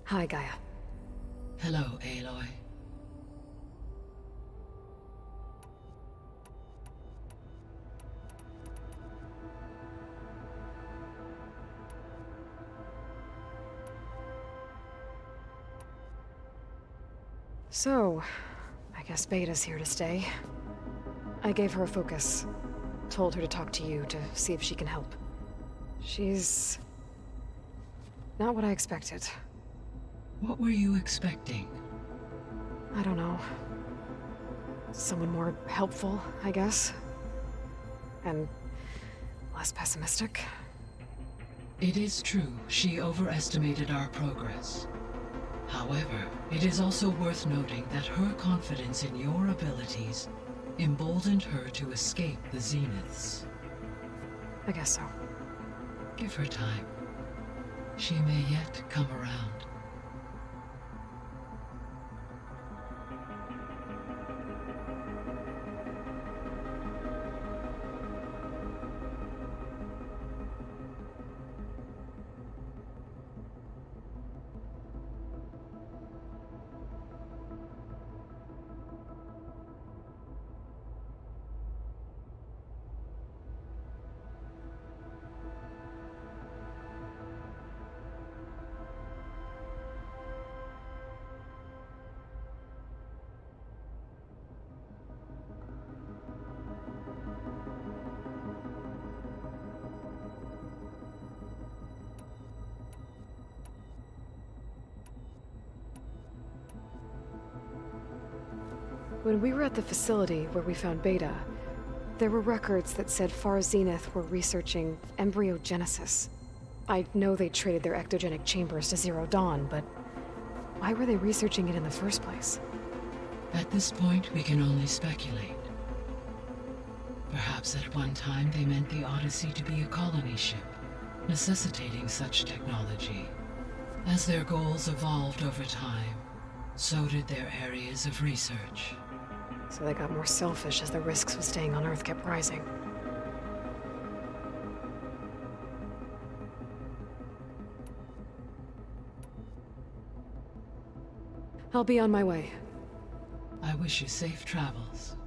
Hi, Gaia. Hello, Aloy. So, I guess Beta's here to stay. I gave her a focus. Told her to talk to you to see if she can help. She's... not what I expected. What were you expecting? I don't know. Someone more helpful, I guess. And less pessimistic. It is true, she overestimated our progress. However, it is also worth noting that her confidence in your abilities emboldened her to escape the Zeniths. I guess so. Give her time. She may yet come around. When we were at the facility where we found Beta, there were records that said Far Zenith were researching embryogenesis. I know they traded their ectogenic chambers to Zero Dawn, but why were they researching it in the first place? At this point, we can only speculate. Perhaps at one time they meant the Odyssey to be a colony ship, necessitating such technology. As their goals evolved over time, so did their areas of research. So they got more selfish as the risks of staying on Earth kept rising. I'll be on my way. I wish you safe travels.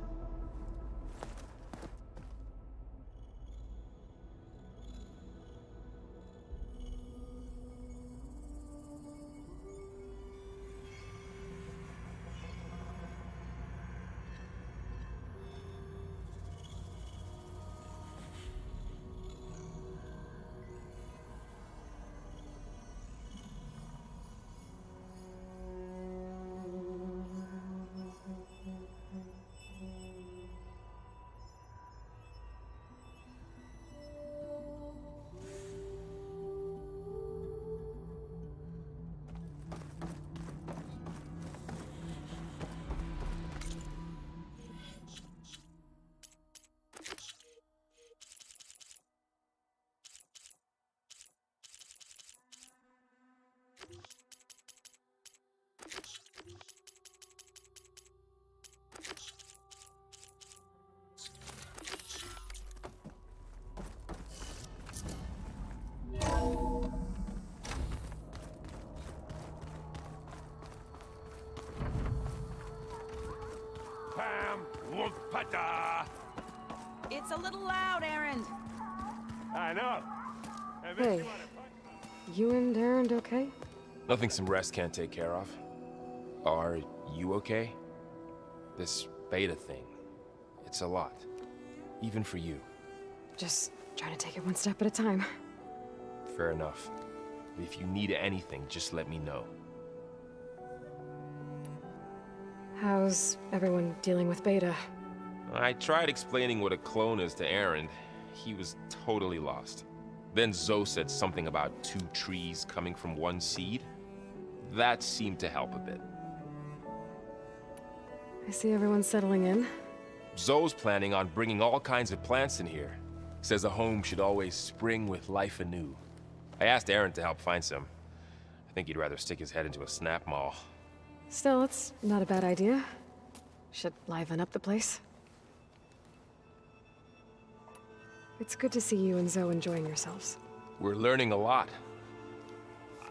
Pam, whoop-pata. It's a little loud, Aaron. I know. Hey, you and Aaron okay? Nothing some rest can't take care of. Are you okay? This beta thing, it's a lot. Even for you. Just trying to take it one step at a time. Fair enough. If you need anything, just let me know. How's everyone dealing with Beta? I tried explaining what a clone is to Aaron. He was totally lost. Then Zoe said something about 2 trees coming from 1 seed. That seemed to help a bit. I see everyone settling in. Zoe's planning on bringing all kinds of plants in here. Says a home should always spring with life anew. I asked Aaron to help find some. I think he'd rather stick his head into a snap mall. Still, it's not a bad idea. Should liven up the place. It's good to see you and Zoe enjoying yourselves. We're learning a lot.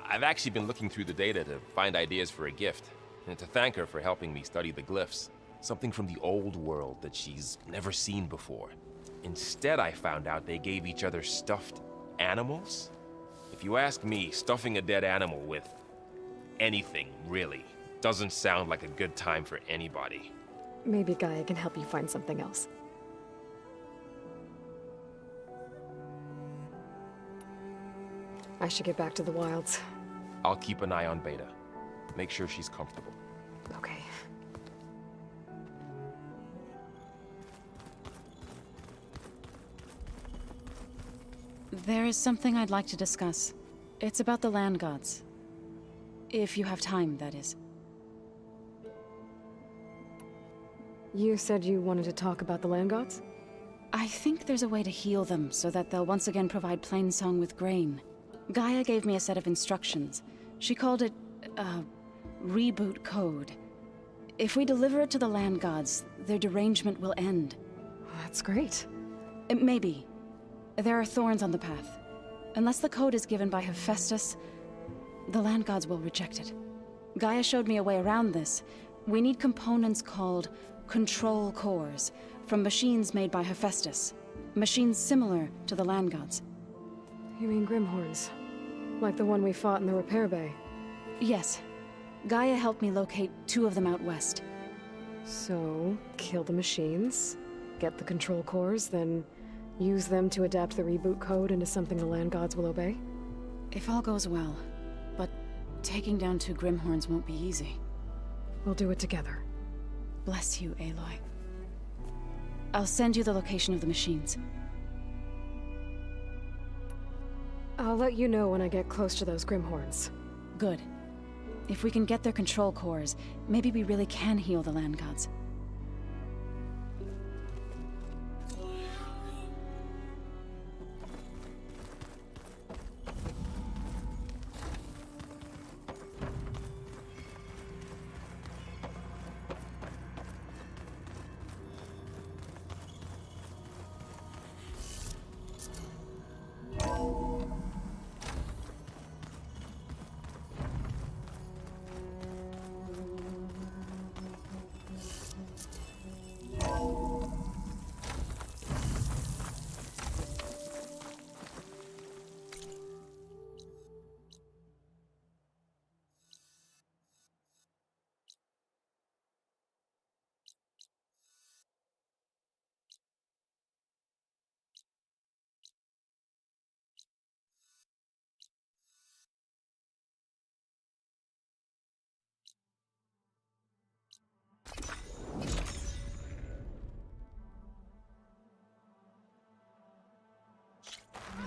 I've actually been looking through the data to find ideas for a gift, and to thank her for helping me study the glyphs. Something from the old world that she's never seen before. Instead, I found out they gave each other stuffed animals. If you ask me, stuffing a dead animal with anything, really, doesn't sound like a good time for anybody. Maybe Gaia can help you find something else. I should get back to the wilds. I'll keep an eye on Beta. Make sure she's comfortable. Okay. There is something I'd like to discuss. It's about the land gods. If you have time, that is. You said you wanted to talk about the land gods? I think there's a way to heal them so that they'll once again provide Plainsong with grain. Gaia gave me a set of instructions. She called it, reboot code. If we deliver it to the land gods, their derangement will end. That's great. Maybe. There are thorns on the path. Unless the code is given by Hephaestus, the land gods will reject it. Gaia showed me a way around this. We need components called control cores from machines made by Hephaestus. Machines similar to the land gods. You mean Grimhorns? Like the one we fought in the repair bay? Yes. Gaia helped me locate 2 of them out west. So, kill the machines, get the control cores, then use them to adapt the reboot code into something the land gods will obey? If all goes well. But taking down 2 Grimhorns won't be easy. We'll do it together. Bless you, Aloy. I'll send you the location of the machines. I'll let you know when I get close to those Grimhorns. Good. If we can get their control cores, maybe we really can heal the land gods.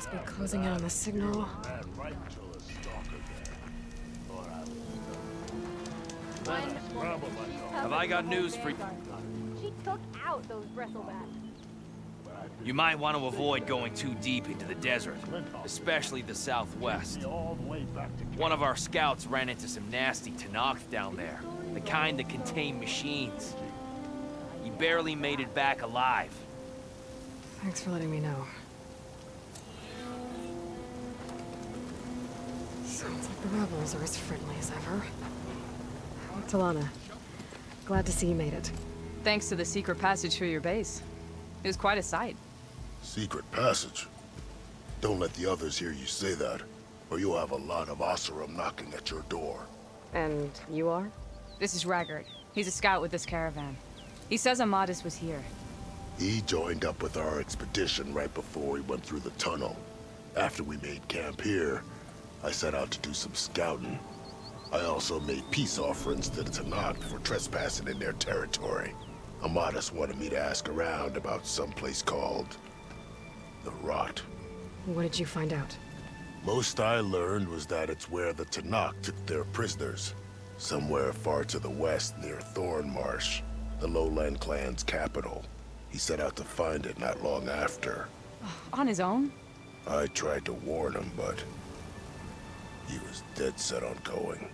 Must be closing in on the signal. Have I got news for you? She took out those bristlebacks. You might want to avoid going too deep into the desert, especially the southwest. One of our scouts ran into some nasty Tanakh down there, the kind that contain machines. He barely made it back alive. Thanks for letting me know. Sounds like the rebels are as friendly as ever. Talana, glad to see you made it. Thanks to the secret passage through your base. It was quite a sight. Secret passage? Don't let the others hear you say that, or you'll have a lot of Oseram knocking at your door. And you are? This is Raggard. He's a scout with this caravan. He says Amadis was here. He joined up with our expedition right before we went through the tunnel. After we made camp here, I set out to do some scouting. I also made peace offerings to the Tanakh for trespassing in their territory. Amadis wanted me to ask around about some place called the Rot. What did you find out? Most I learned was that it's where the Tanakh took their prisoners. Somewhere far to the west near Thornmarsh, the Lowland clan's capital. He set out to find it not long after. On his own? I tried to warn him, but he was dead set on going.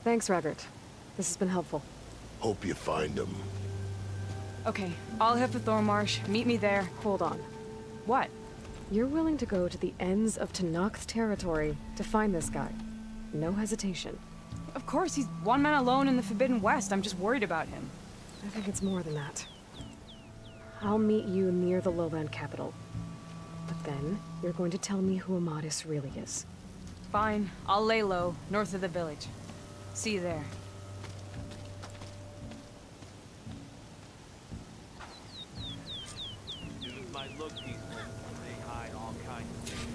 Thanks, Raggard. This has been helpful. Hope you find him. Okay, I'll head for Thornmarsh. Meet me there. Hold on. What? You're willing to go to the ends of Tanakh's territory to find this guy. No hesitation. Of course, he's one man alone in the Forbidden West. I'm just worried about him. I think it's more than that. I'll meet you near the lowland capital. But then, you're going to tell me who Amadis really is. Fine. I'll lay low, north of the village. See you there. Dudes might look peaceful, but they hide all kinds of things.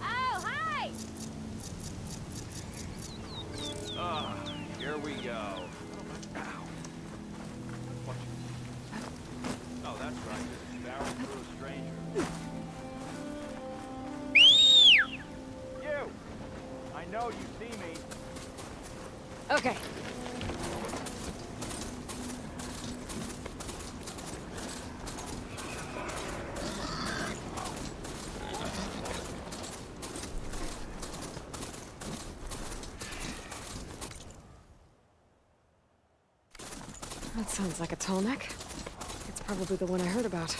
Oh, hi! Ah, here we go. Ow. Oh, that's right. This is barrel through a stranger. You! I know you see me. Okay. That sounds like a tall neck. It's probably the one I heard about.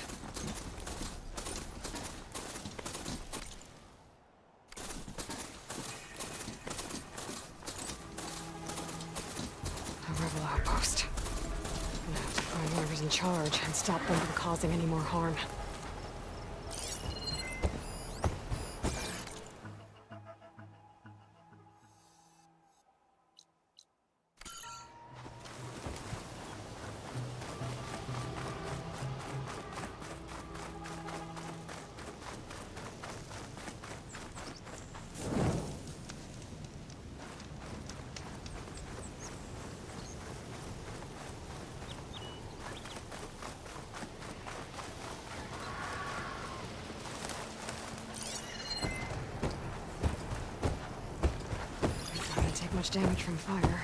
A rebel outpost. I'm gonna have to find whoever's in charge and stop them from causing any more harm. Take much damage from fire.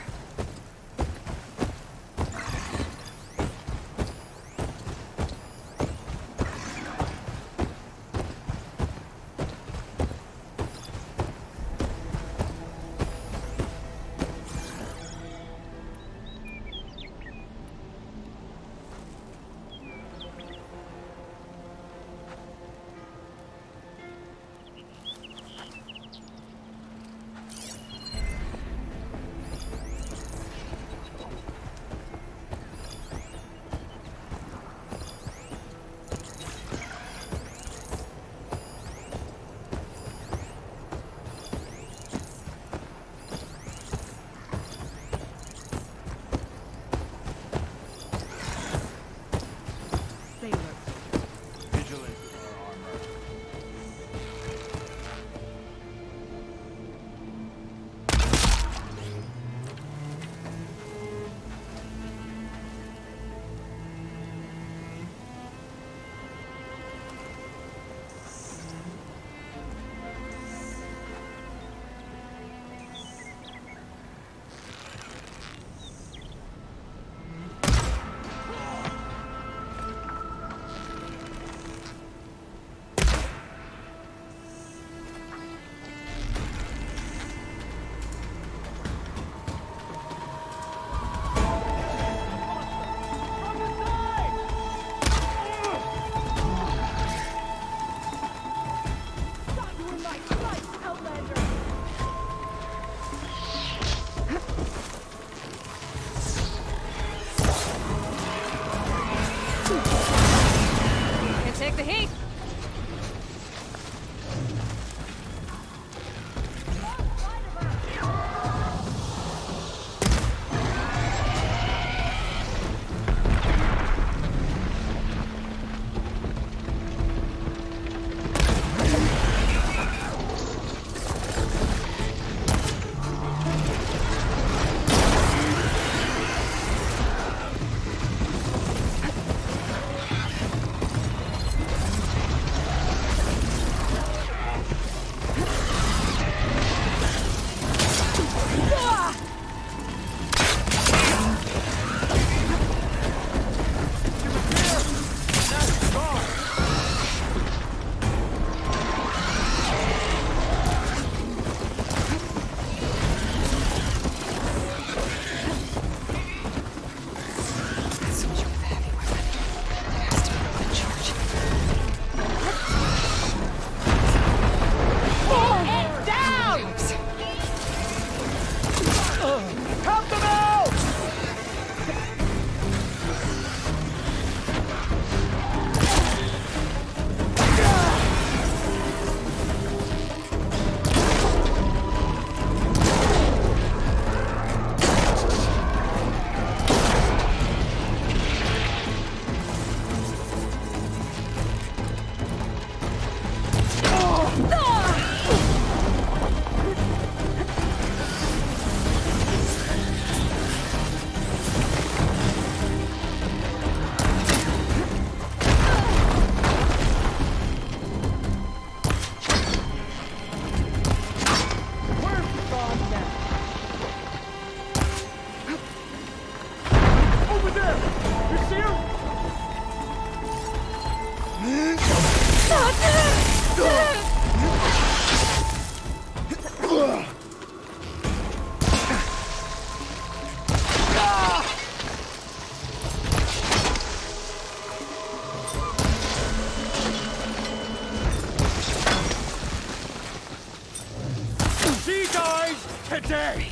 today!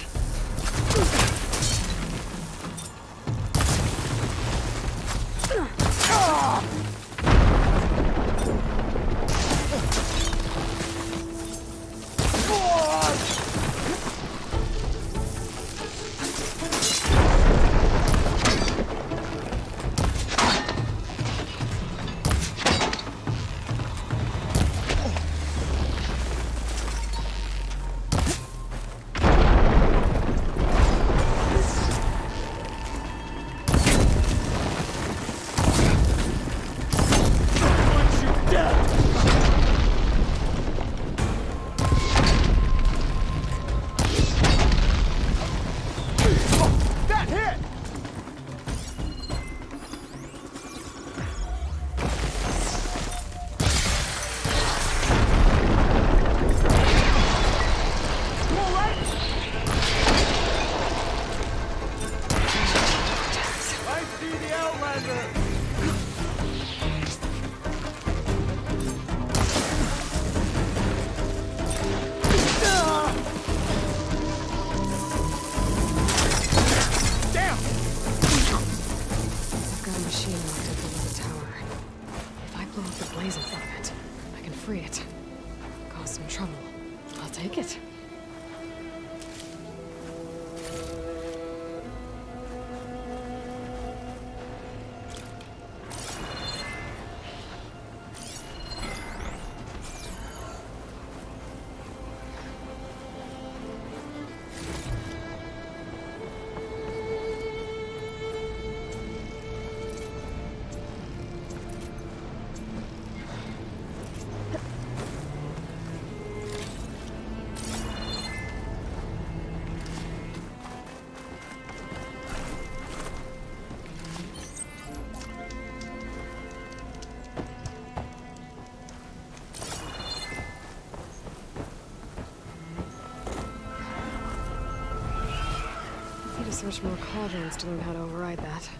Search more cauldrons to learn how to override that.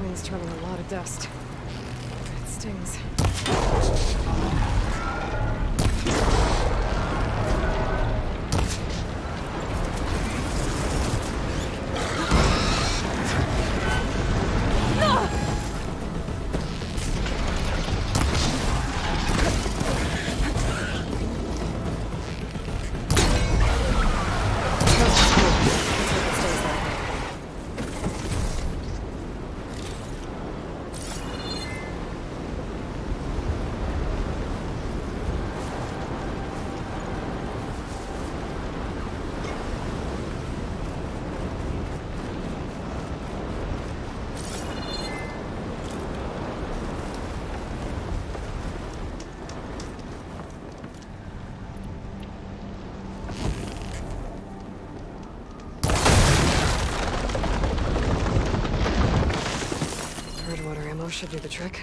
Wind's turning a lot of dust. It stings. Should do the trick.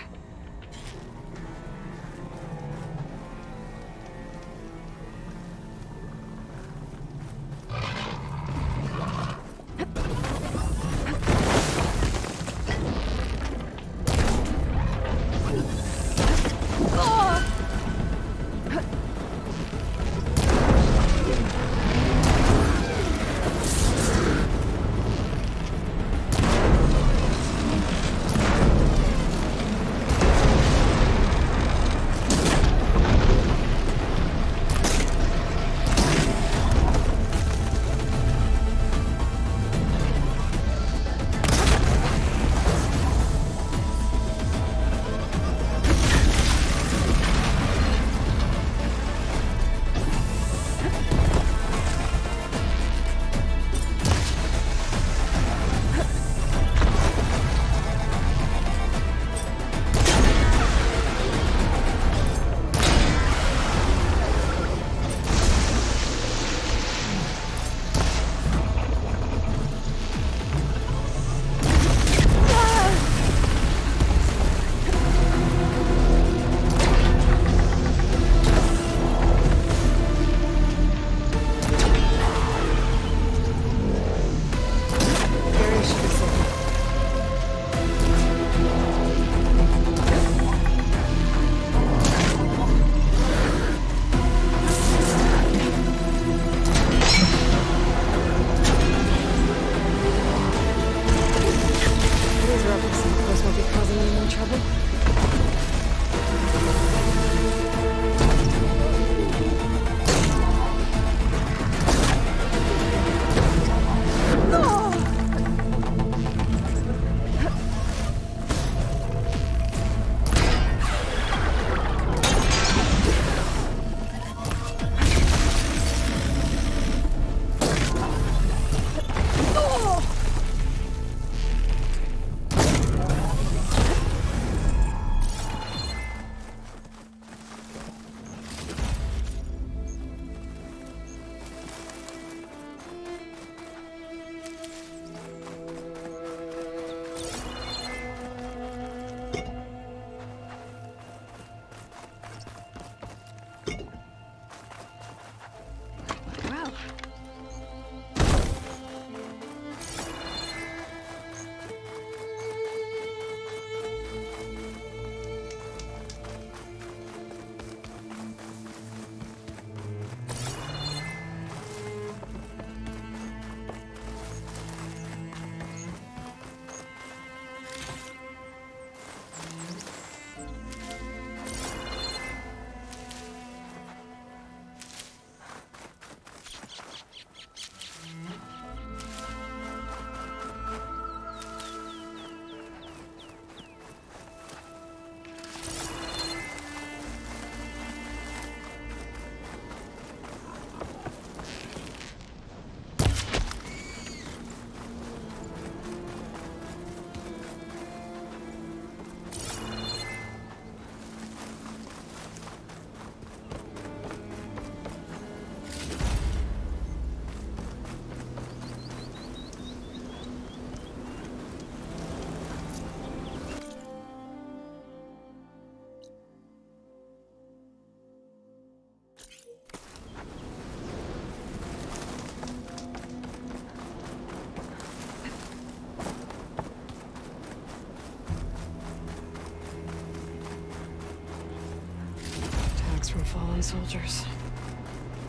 from fallen soldiers.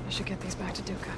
I should get these back to Duca.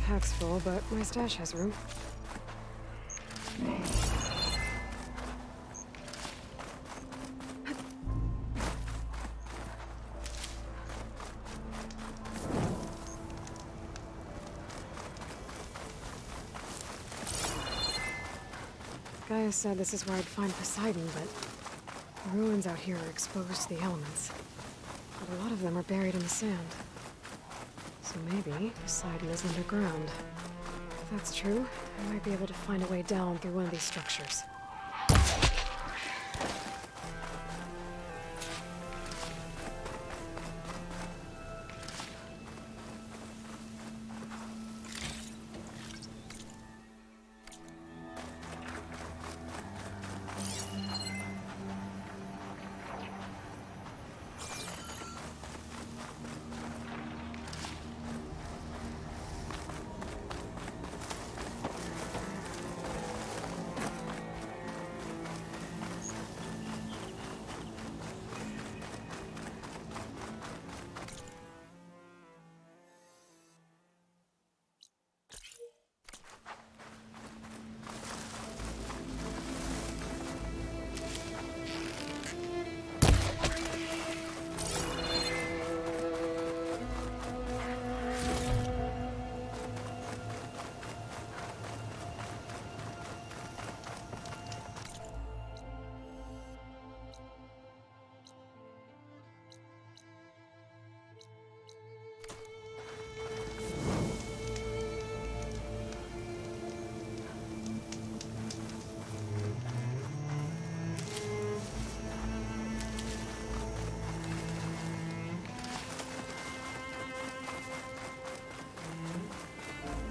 Pack's full, but my stash has room. Gaia said this is where I'd find Poseidon, but the ruins out here are exposed to the elements. But a lot of them are buried in the sand. So maybe Poseidon is underground. If that's true, I might be able to find a way down through one of these structures.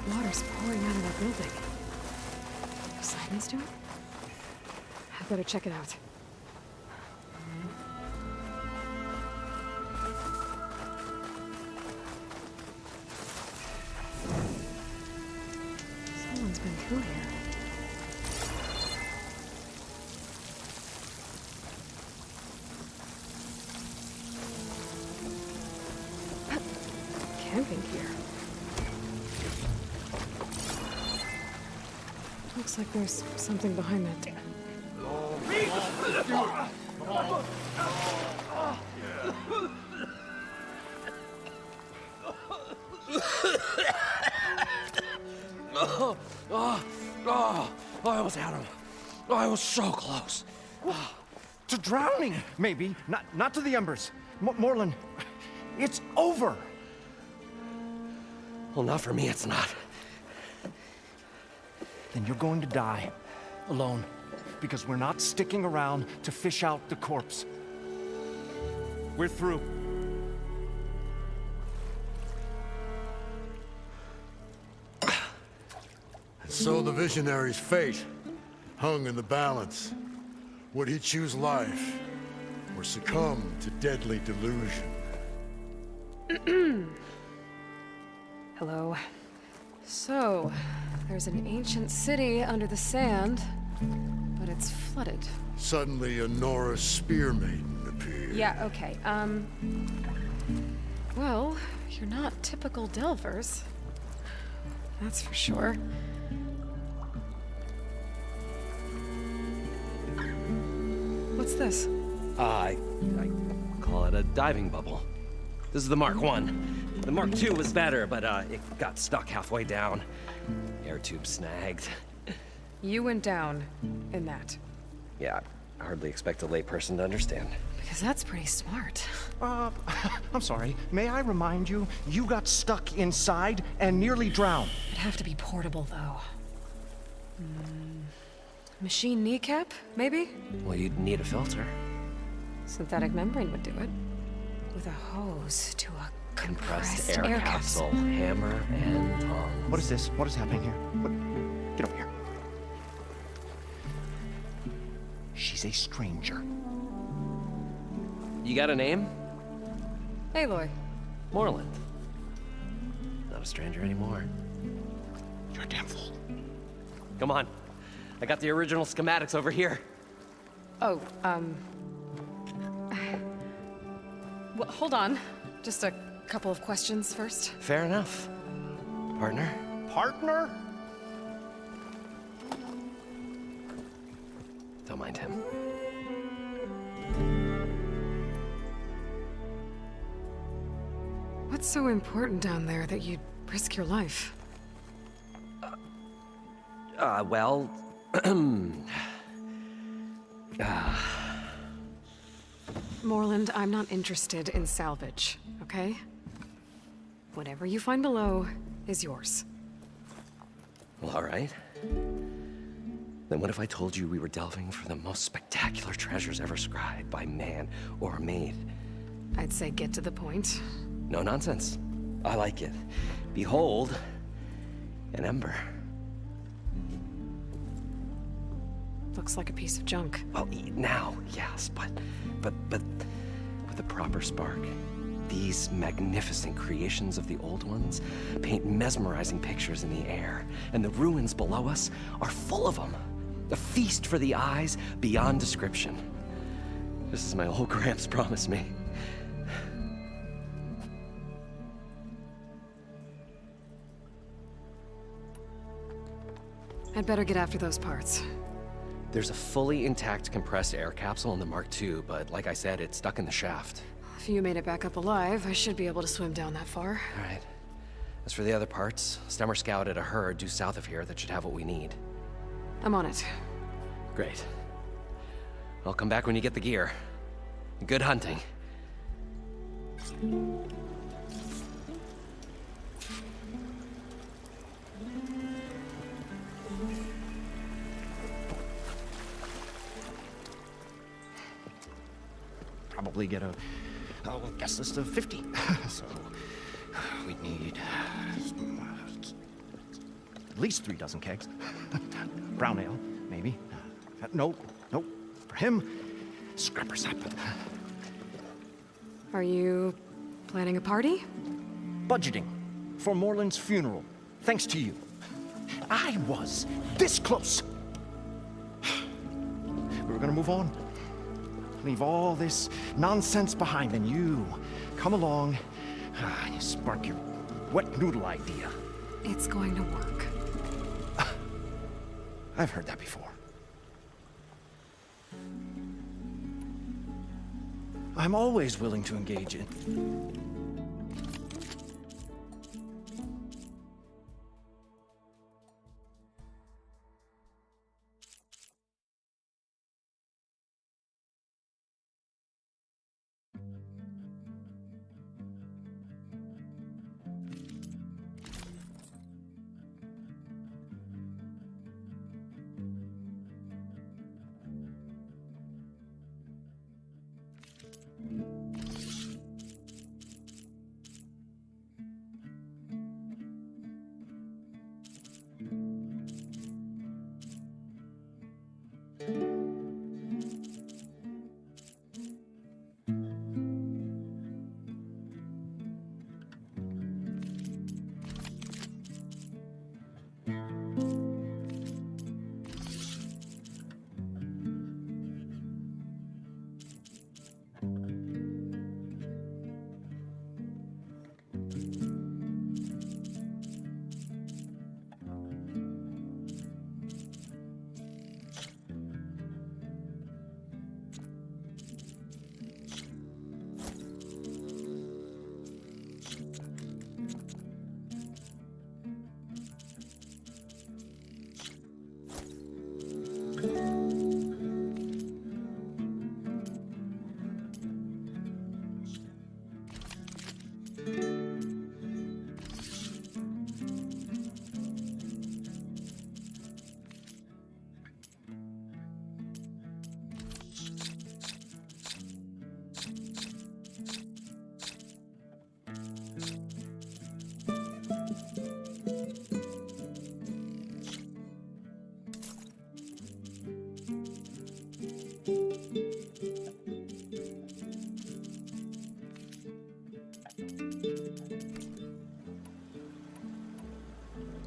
Water's pouring out of that building. Poseidon's doing? I better check it out. Someone's been through here. Camping gear. Looks like there's something behind that. I almost had him. I was so close. To drowning, maybe. Not to the embers. Morlun, it's over. Well, not for me, it's not. Then you're going to die. Alone. Because we're not sticking around to fish out the corpse. We're through. So the visionary's fate hung in the balance. Would he choose life or succumb to deadly delusion? Hello. So, there's an ancient city under the sand, but it's flooded. Suddenly a Norse spear maiden appeared. Yeah, okay. Well, You're not typical Delvers. That's for sure. What's this? I call it a diving bubble. This is the Mark 1. The Mark 2 was better, but it got stuck halfway down. Air tube snagged. You went down in that. Yeah, I hardly expect a layperson to understand. Because that's pretty smart. I'm sorry. May I remind you, you got stuck inside and nearly drowned. It'd have to be portable, though. Machine kneecap, maybe? Well, you'd need a filter. Synthetic membrane would do it. With a hose to a compressed air capsule. Hammer and tongs. What is this? What is happening here? What? Get over here. She's a stranger. You got a name? Aloy. Moreland. Not a stranger anymore. You're a damn fool. Come on. I got the original schematics over here. Oh, well, hold on. Just a couple of questions first. Fair enough. Partner? Partner? Don't mind him. What's so important down there that you'd risk your life? Well... Moreland, I'm not interested in salvage, okay? Whatever you find below is yours. Well, all right. Then what if I told you we were delving for the most spectacular treasures ever scribed by man or maid? I'd say get to the point. No nonsense. I like it. Behold, an ember. Looks like a piece of junk. Well, now, yes, but with a proper spark. These magnificent creations of the old ones paint mesmerizing pictures in the air, and the ruins below us are full of them. A feast for the eyes beyond description. Just as my old Gramps promised me. I'd better get after those parts. There's a fully intact compressed air capsule in the Mark II, but like I said, it's stuck in the shaft. If you made it back up alive, I should be able to swim down that far. All right. As for the other parts, Stemmer scouted a herd due south of here that should have what we need. I'm on it. Great. I'll come back when you get the gear. Good hunting. Probably get a guess list of 50. So we need at least 3 dozen kegs. Brown ale, maybe. Nope. For him, scrapper sap. Are you planning a party? Budgeting for Moreland's funeral, thanks to you. I was this close. We were gonna move on. Leave all this nonsense behind, and you come along and you spark your wet noodle idea. It's going to work. I've heard that before. I'm always willing to engage in.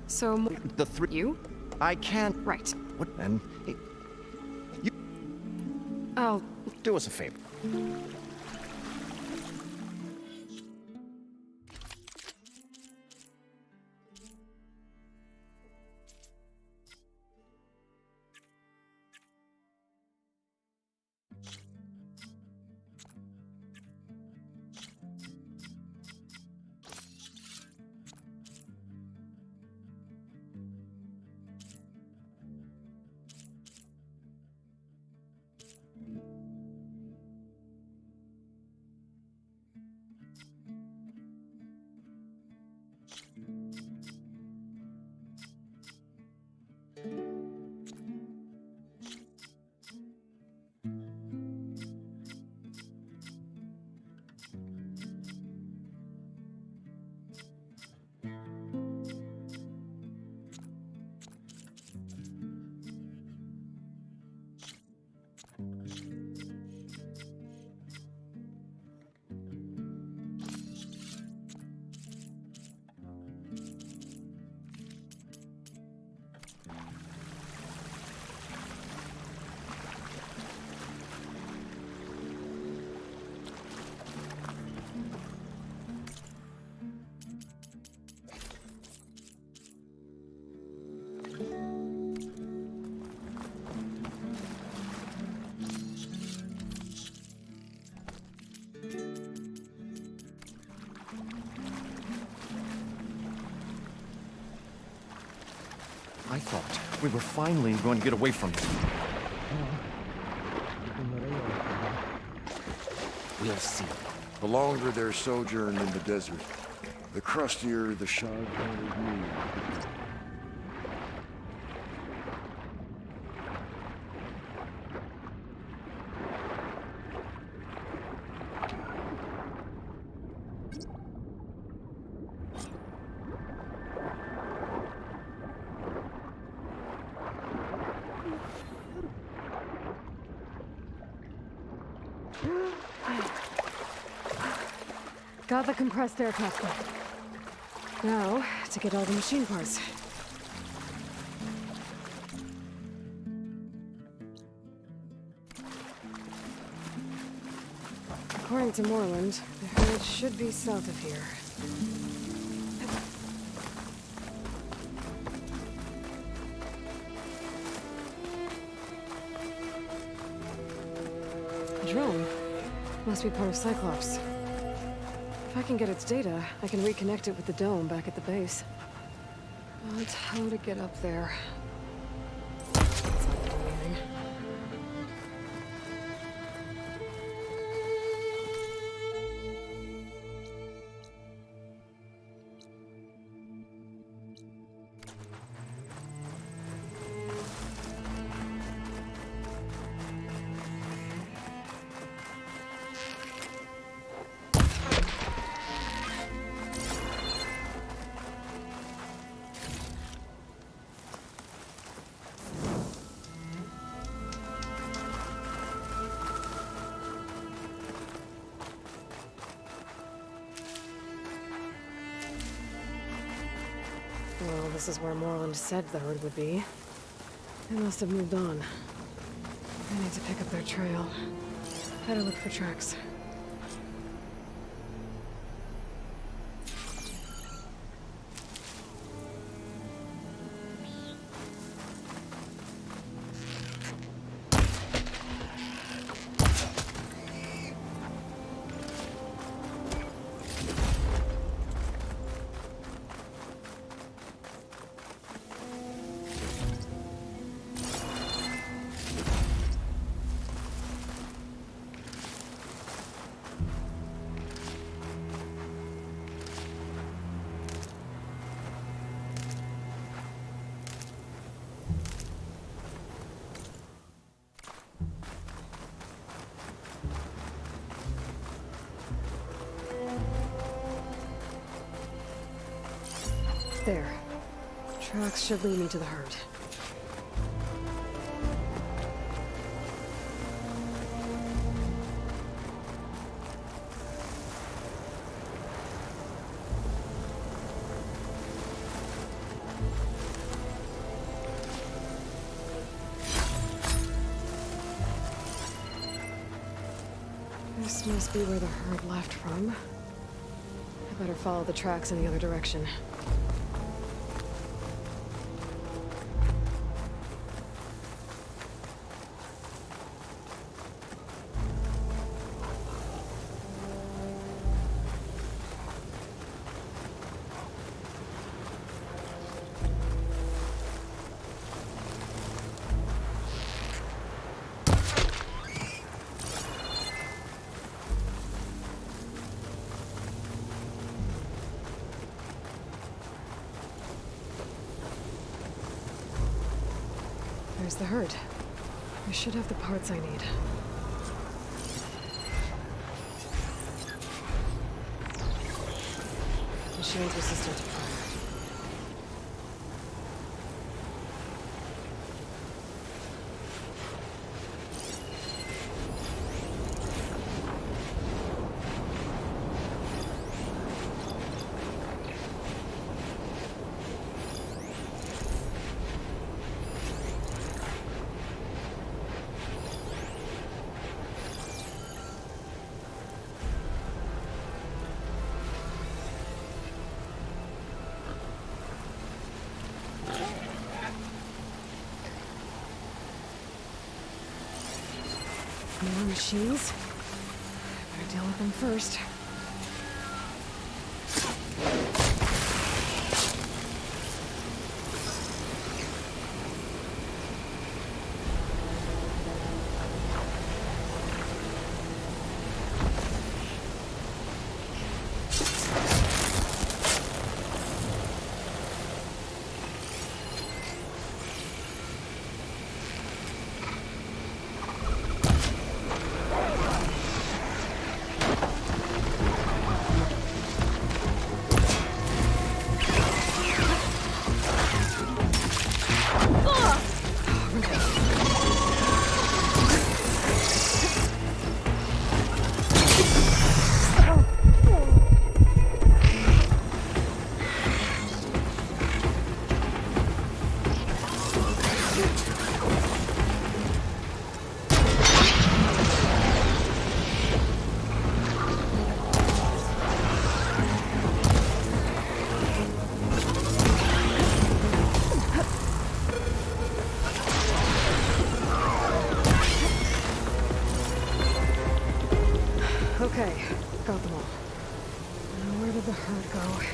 So, The three. you? I can't. Right. What? And you I'll do us a favor. I thought we were finally going to get away from them. We'll see. The longer their sojourn in the desert, the crustier the shard-coated meat. Got the compressed air capsule. Now, to get all the machine parts. According to Moreland, the village should be south of here. A drone. Must be part of Cyclops. If I can get its data, I can reconnect it with the dome back at the base. But how to get up there? That's not doing anything. Well, this is where Moreland said the herd would be. They must have moved on. I need to pick up their trail. Better look for tracks. There. Tracks should lead me to the herd. This must be where the herd left from. I better follow the tracks in the other direction. There's the herd. I should have the parts I need. Machine's resistant to fire. More machines. Better deal with them first. Okay, got them all. Now where did the herd go?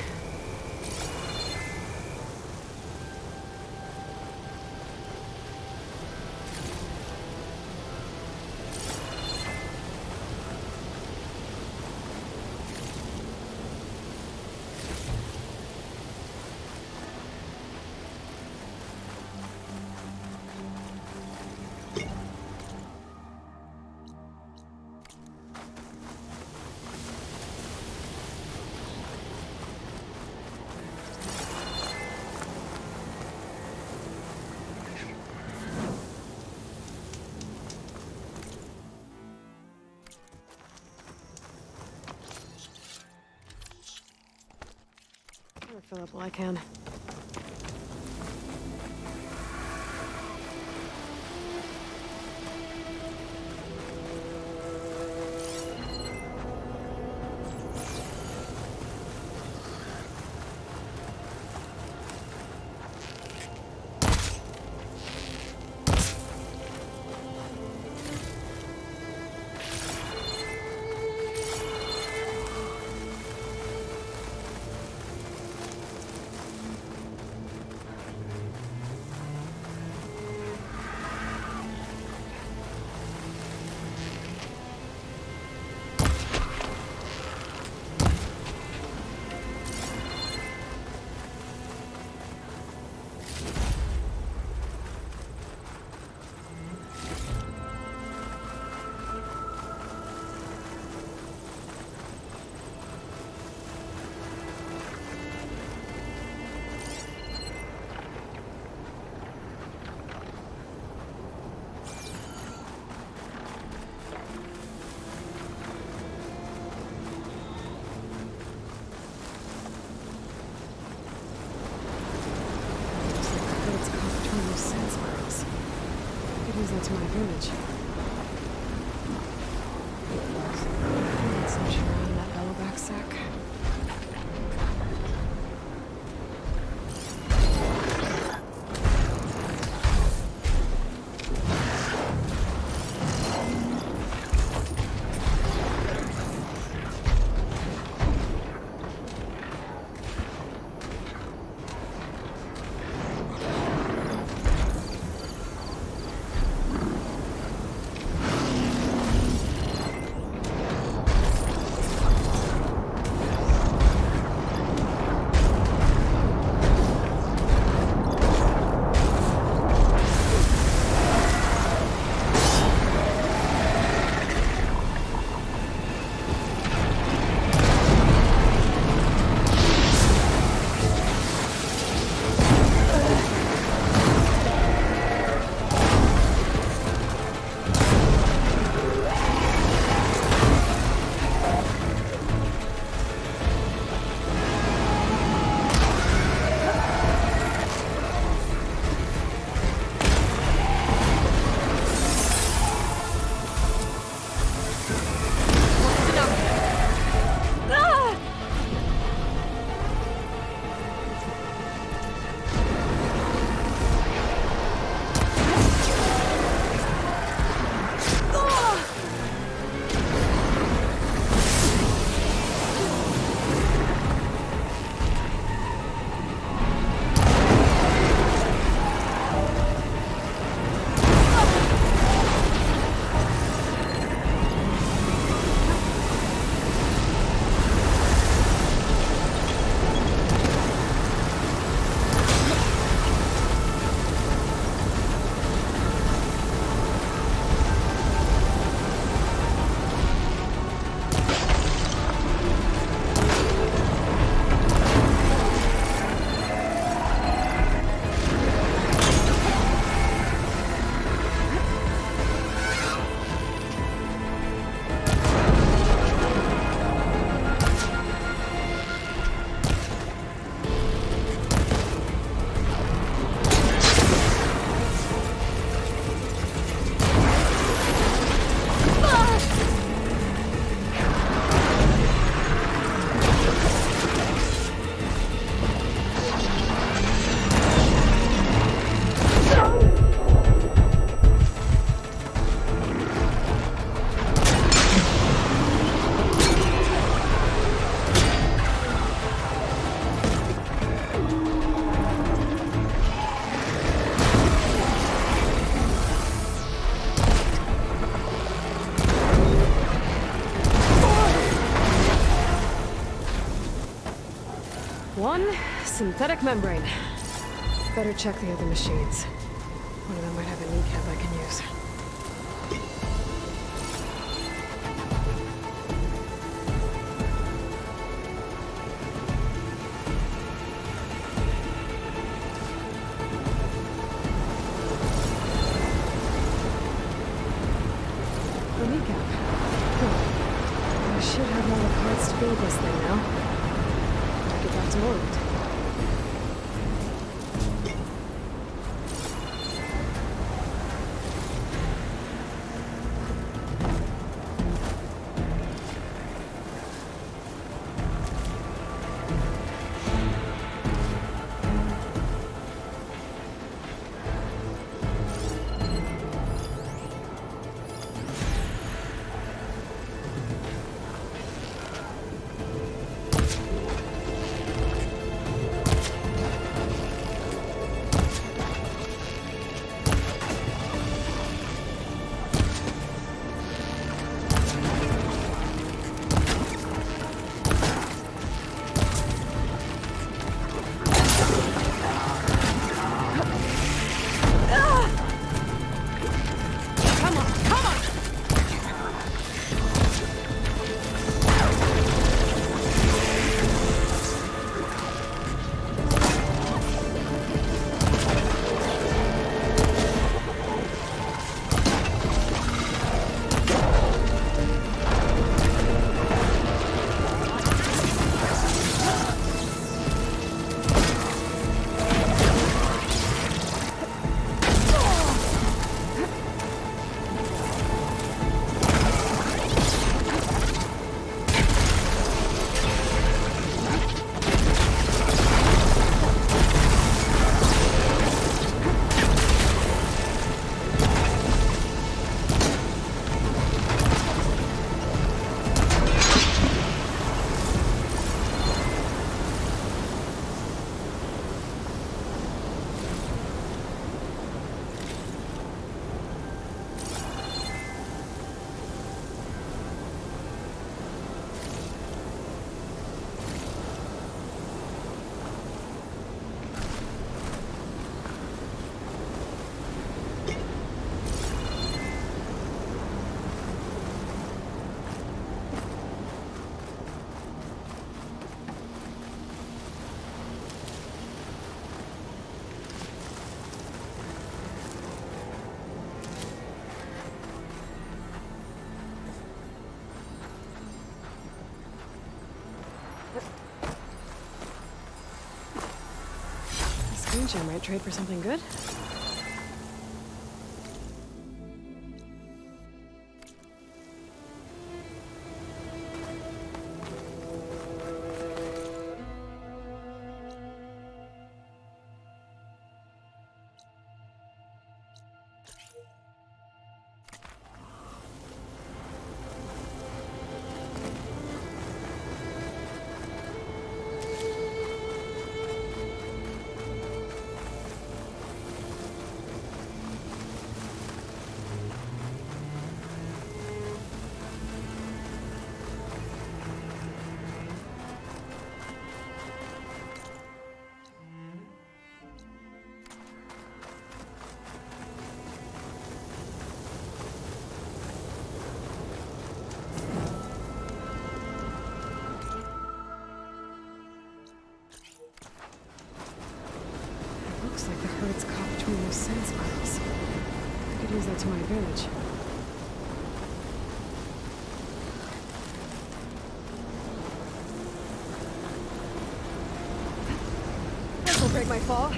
I'll fill up while I can. ties into my village. Some sugar on that yellowback sack. One synthetic membrane. Better check the other machines. One of them might have a kneecap I can use. A kneecap. Huh. I should have all the parts to build this thing now. Get back to Morland. Strange, I might trade for something good. Looks like the herd's caught between those sand spirals. I could use that to my advantage. This'll break my fall.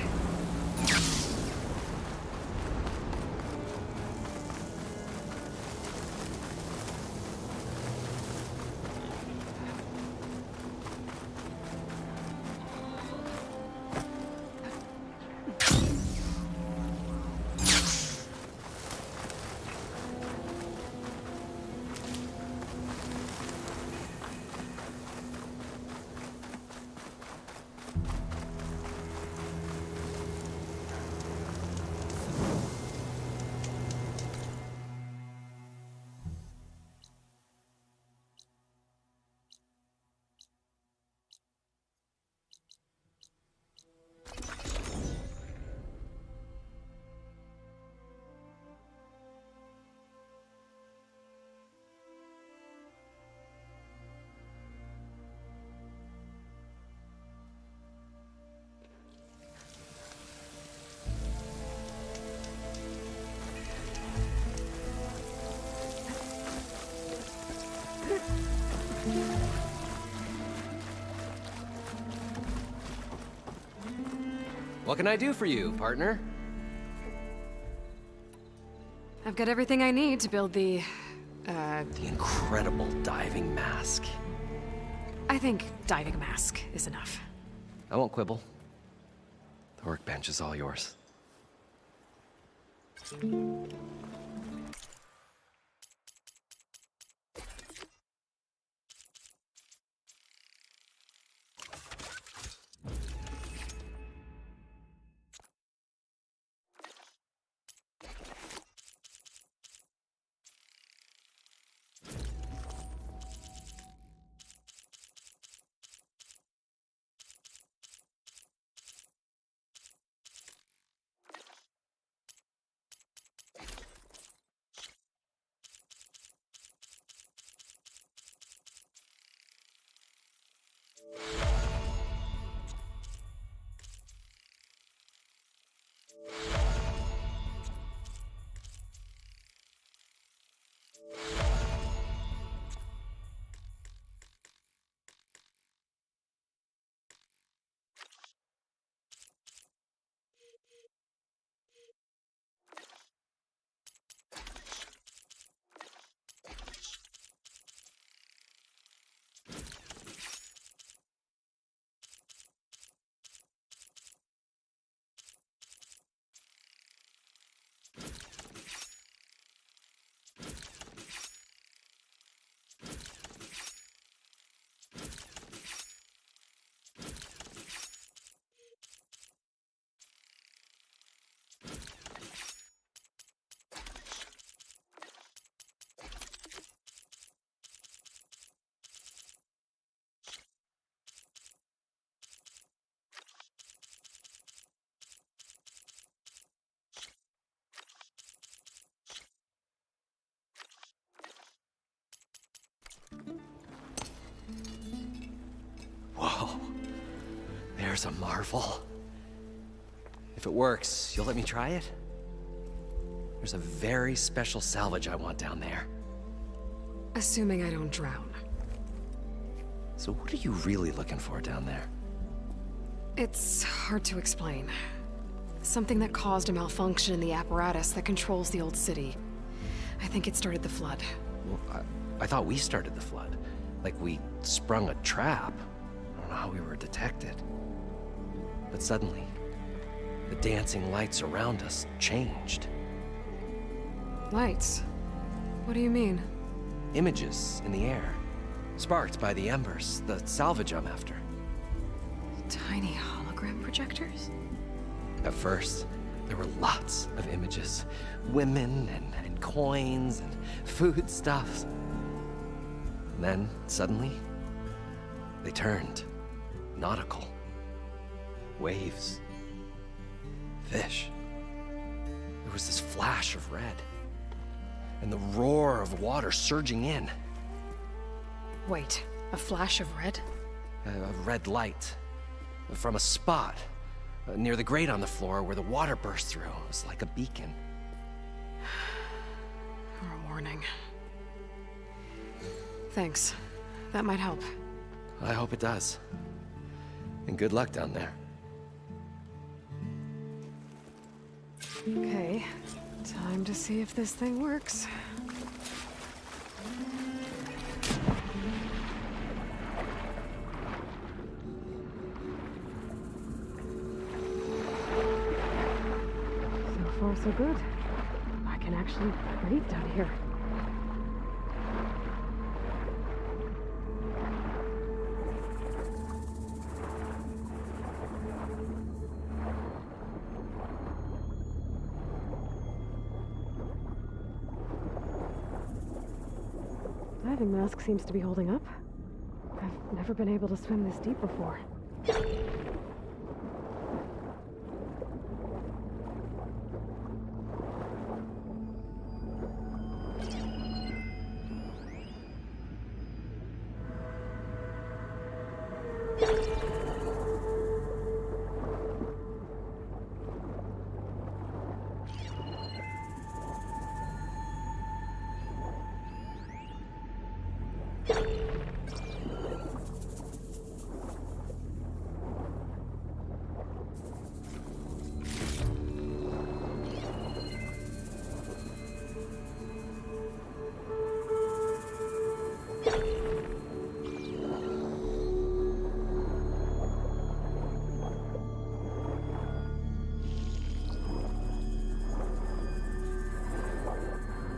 What can I do for you, partner? I've got everything I need to build the incredible diving mask. I think diving mask is enough. I won't quibble. The workbench is all yours. Whoa. There's a marvel. If it works, you'll let me try it? There's a very special salvage I want down there. Assuming I don't drown. So what are you really looking for down there? It's hard to explain. Something that caused a malfunction in the apparatus that controls the old city. I think it started the flood. Well, I thought we started the flood. Like we sprung a trap. I don't know how we were detected. But suddenly, the dancing lights around us changed. Lights? What do you mean? Images in the air, sparked by the embers, the salvage I'm after. Tiny hologram projectors? At first, there were lots of images. Women and coins and foodstuffs. Then, suddenly, they turned nautical. Waves. Fish. There was this flash of red. And the roar of water surging in. Wait, a flash of red? A red light. From a spot near the grate on the floor where the water burst through. It was like a beacon. Or a warning. Thanks. That might help. I hope it does. And good luck down there. Okay, time to see if this thing works. So far, so good. I can actually breathe down here. Diving mask seems to be holding up. I've never been able to swim this deep before.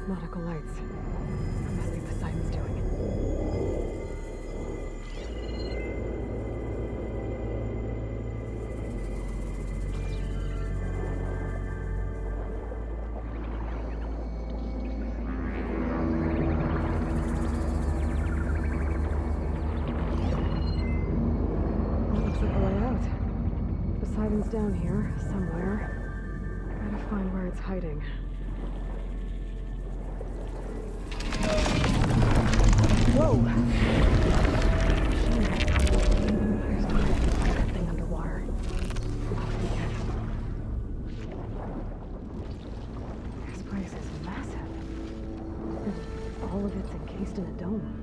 Nautical lights. Must be Poseidon's doing. Looks like a way out. Poseidon's down here, somewhere. Gotta find where it's hiding. Whoa! There's that thing underwater. This place is massive. And all of it's encased in a dome.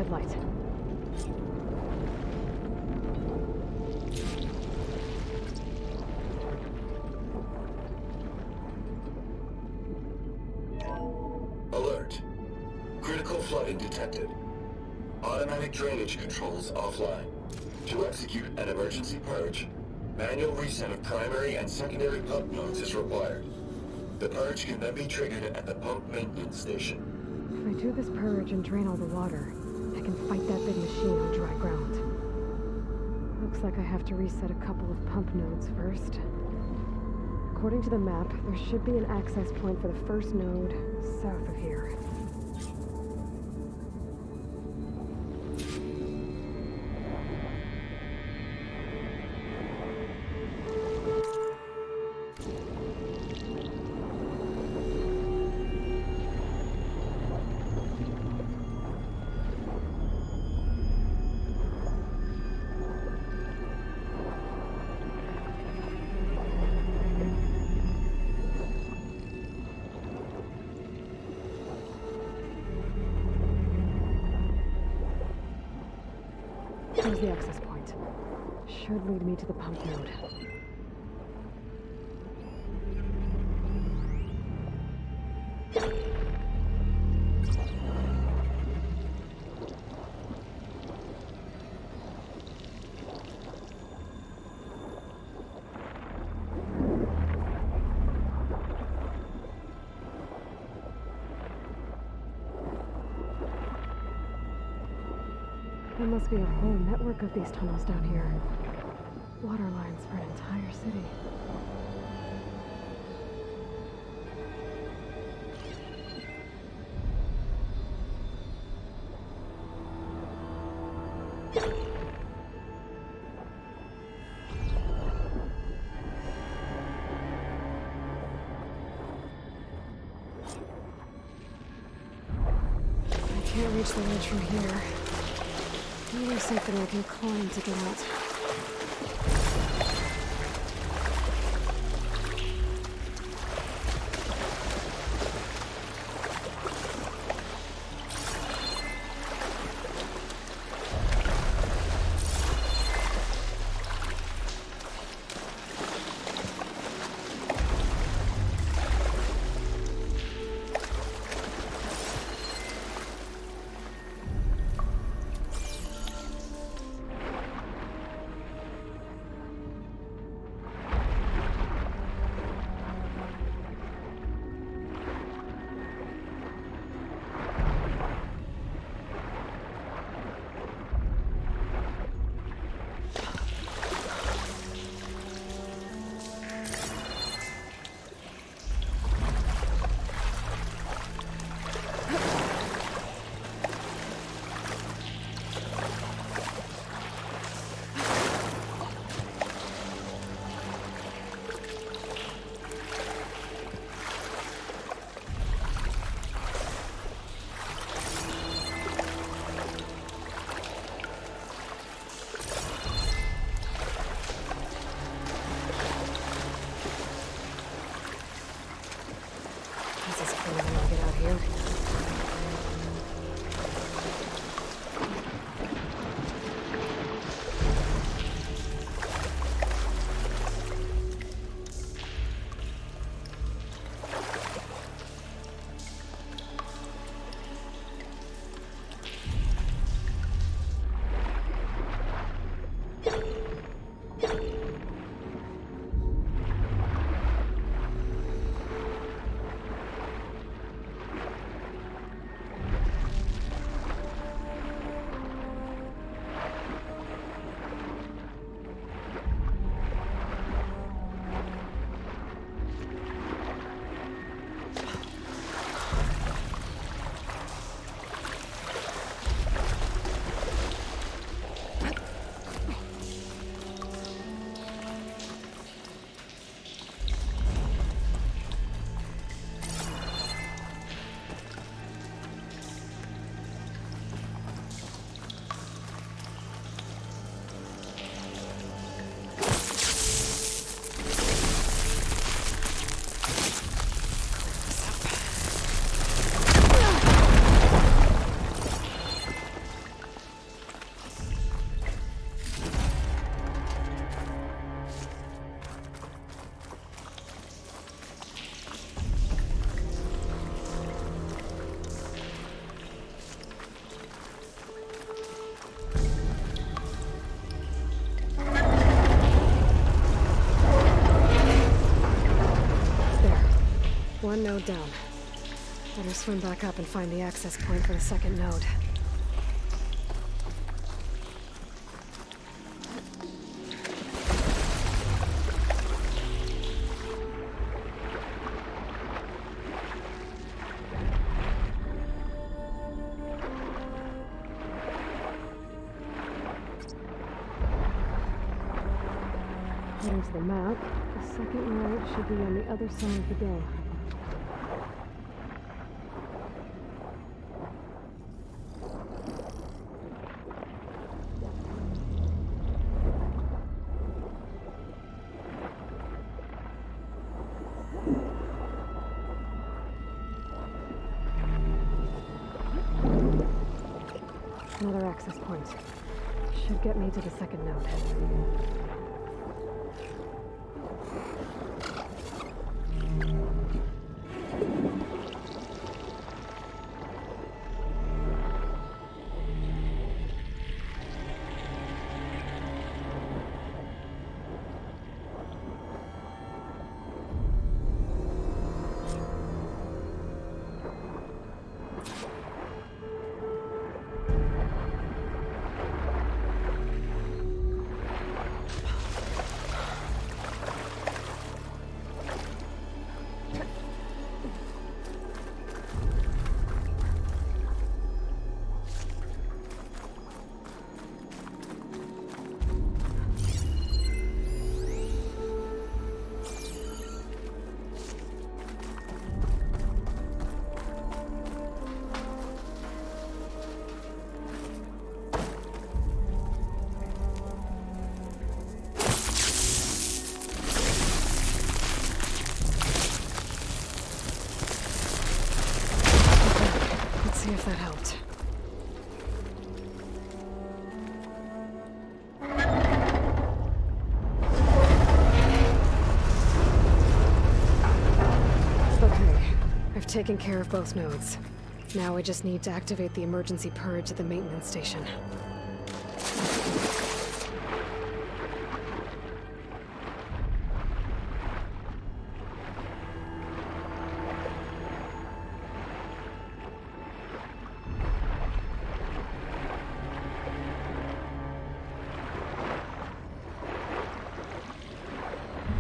red light. Alert. Critical flooding detected. Automatic drainage controls offline. To execute an emergency purge, manual reset of primary and secondary pump nodes is required. The purge can then be triggered at the pump maintenance station. If I do this purge and drain all the water, I can fight that big machine on dry ground. Looks like I have to reset a couple of pump nodes first. According to the map, there should be an access point for the first node south of here. Here's the access point. Should lead me to the pump node. There must be a whole network of these tunnels down here. Water lines for an entire city. I can't reach the ledge from here. Maybe there's something I can climb to get out. one node down. Better swim back up and find the access point for the second node. According to the map, the second node should be on the other side of the dome. Another access point. Should get me to the second node. See if that helped. Okay, I've taken care of both nodes. Now I just need to activate the emergency purge at the maintenance station.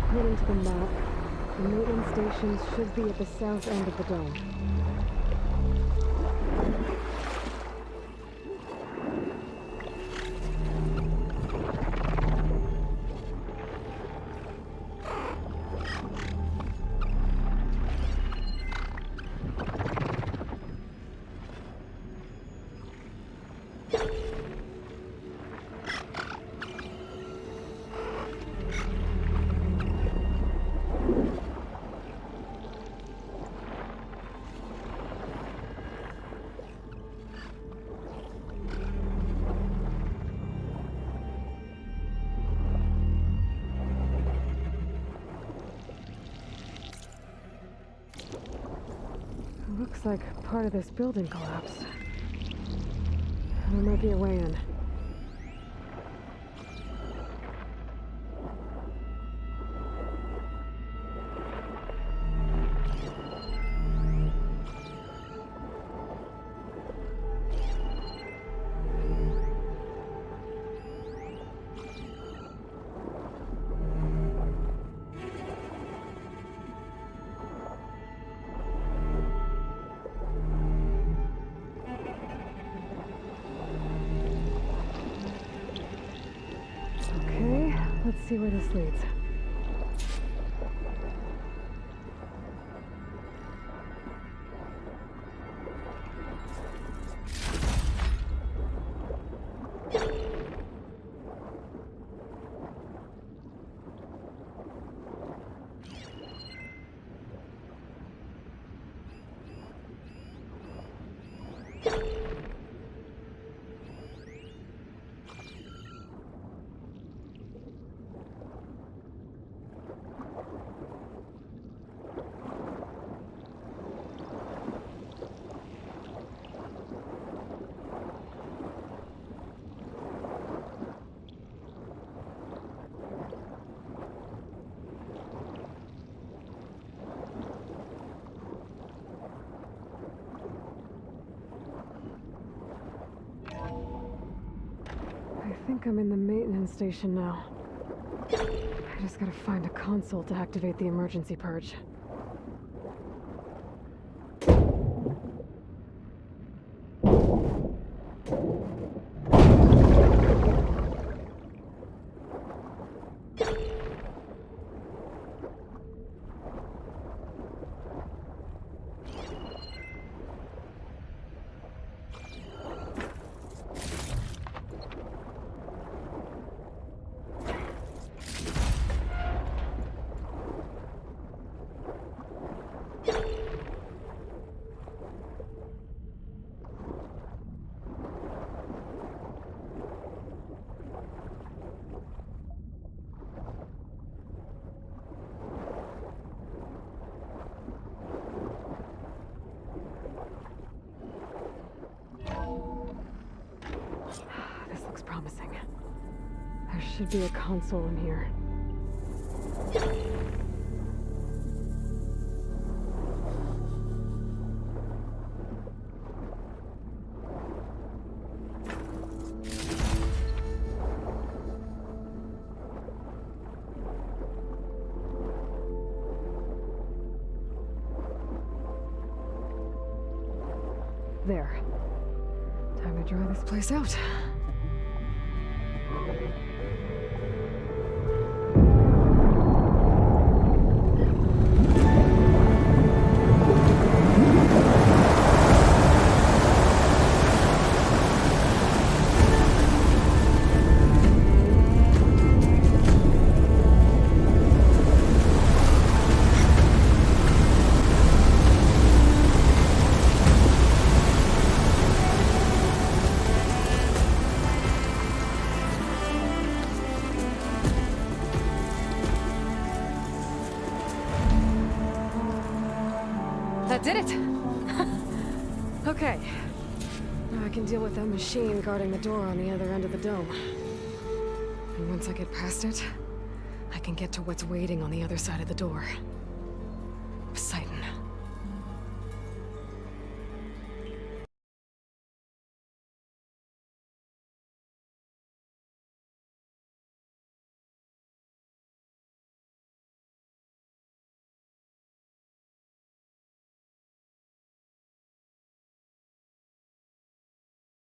According to the map, the maintenance stations should be at the south end of the dome. Looks like part of this building collapsed. There might be a way in. Let's see where this leads. think I'm in the maintenance station now. I just gotta find a console to activate the emergency purge. This looks promising. There should be a console in here. There. Time to dry this place out. That did it! Okay. Now I can deal with that machine guarding the door on the other end of the dome. And once I get past it, I can get to what's waiting on the other side of the door.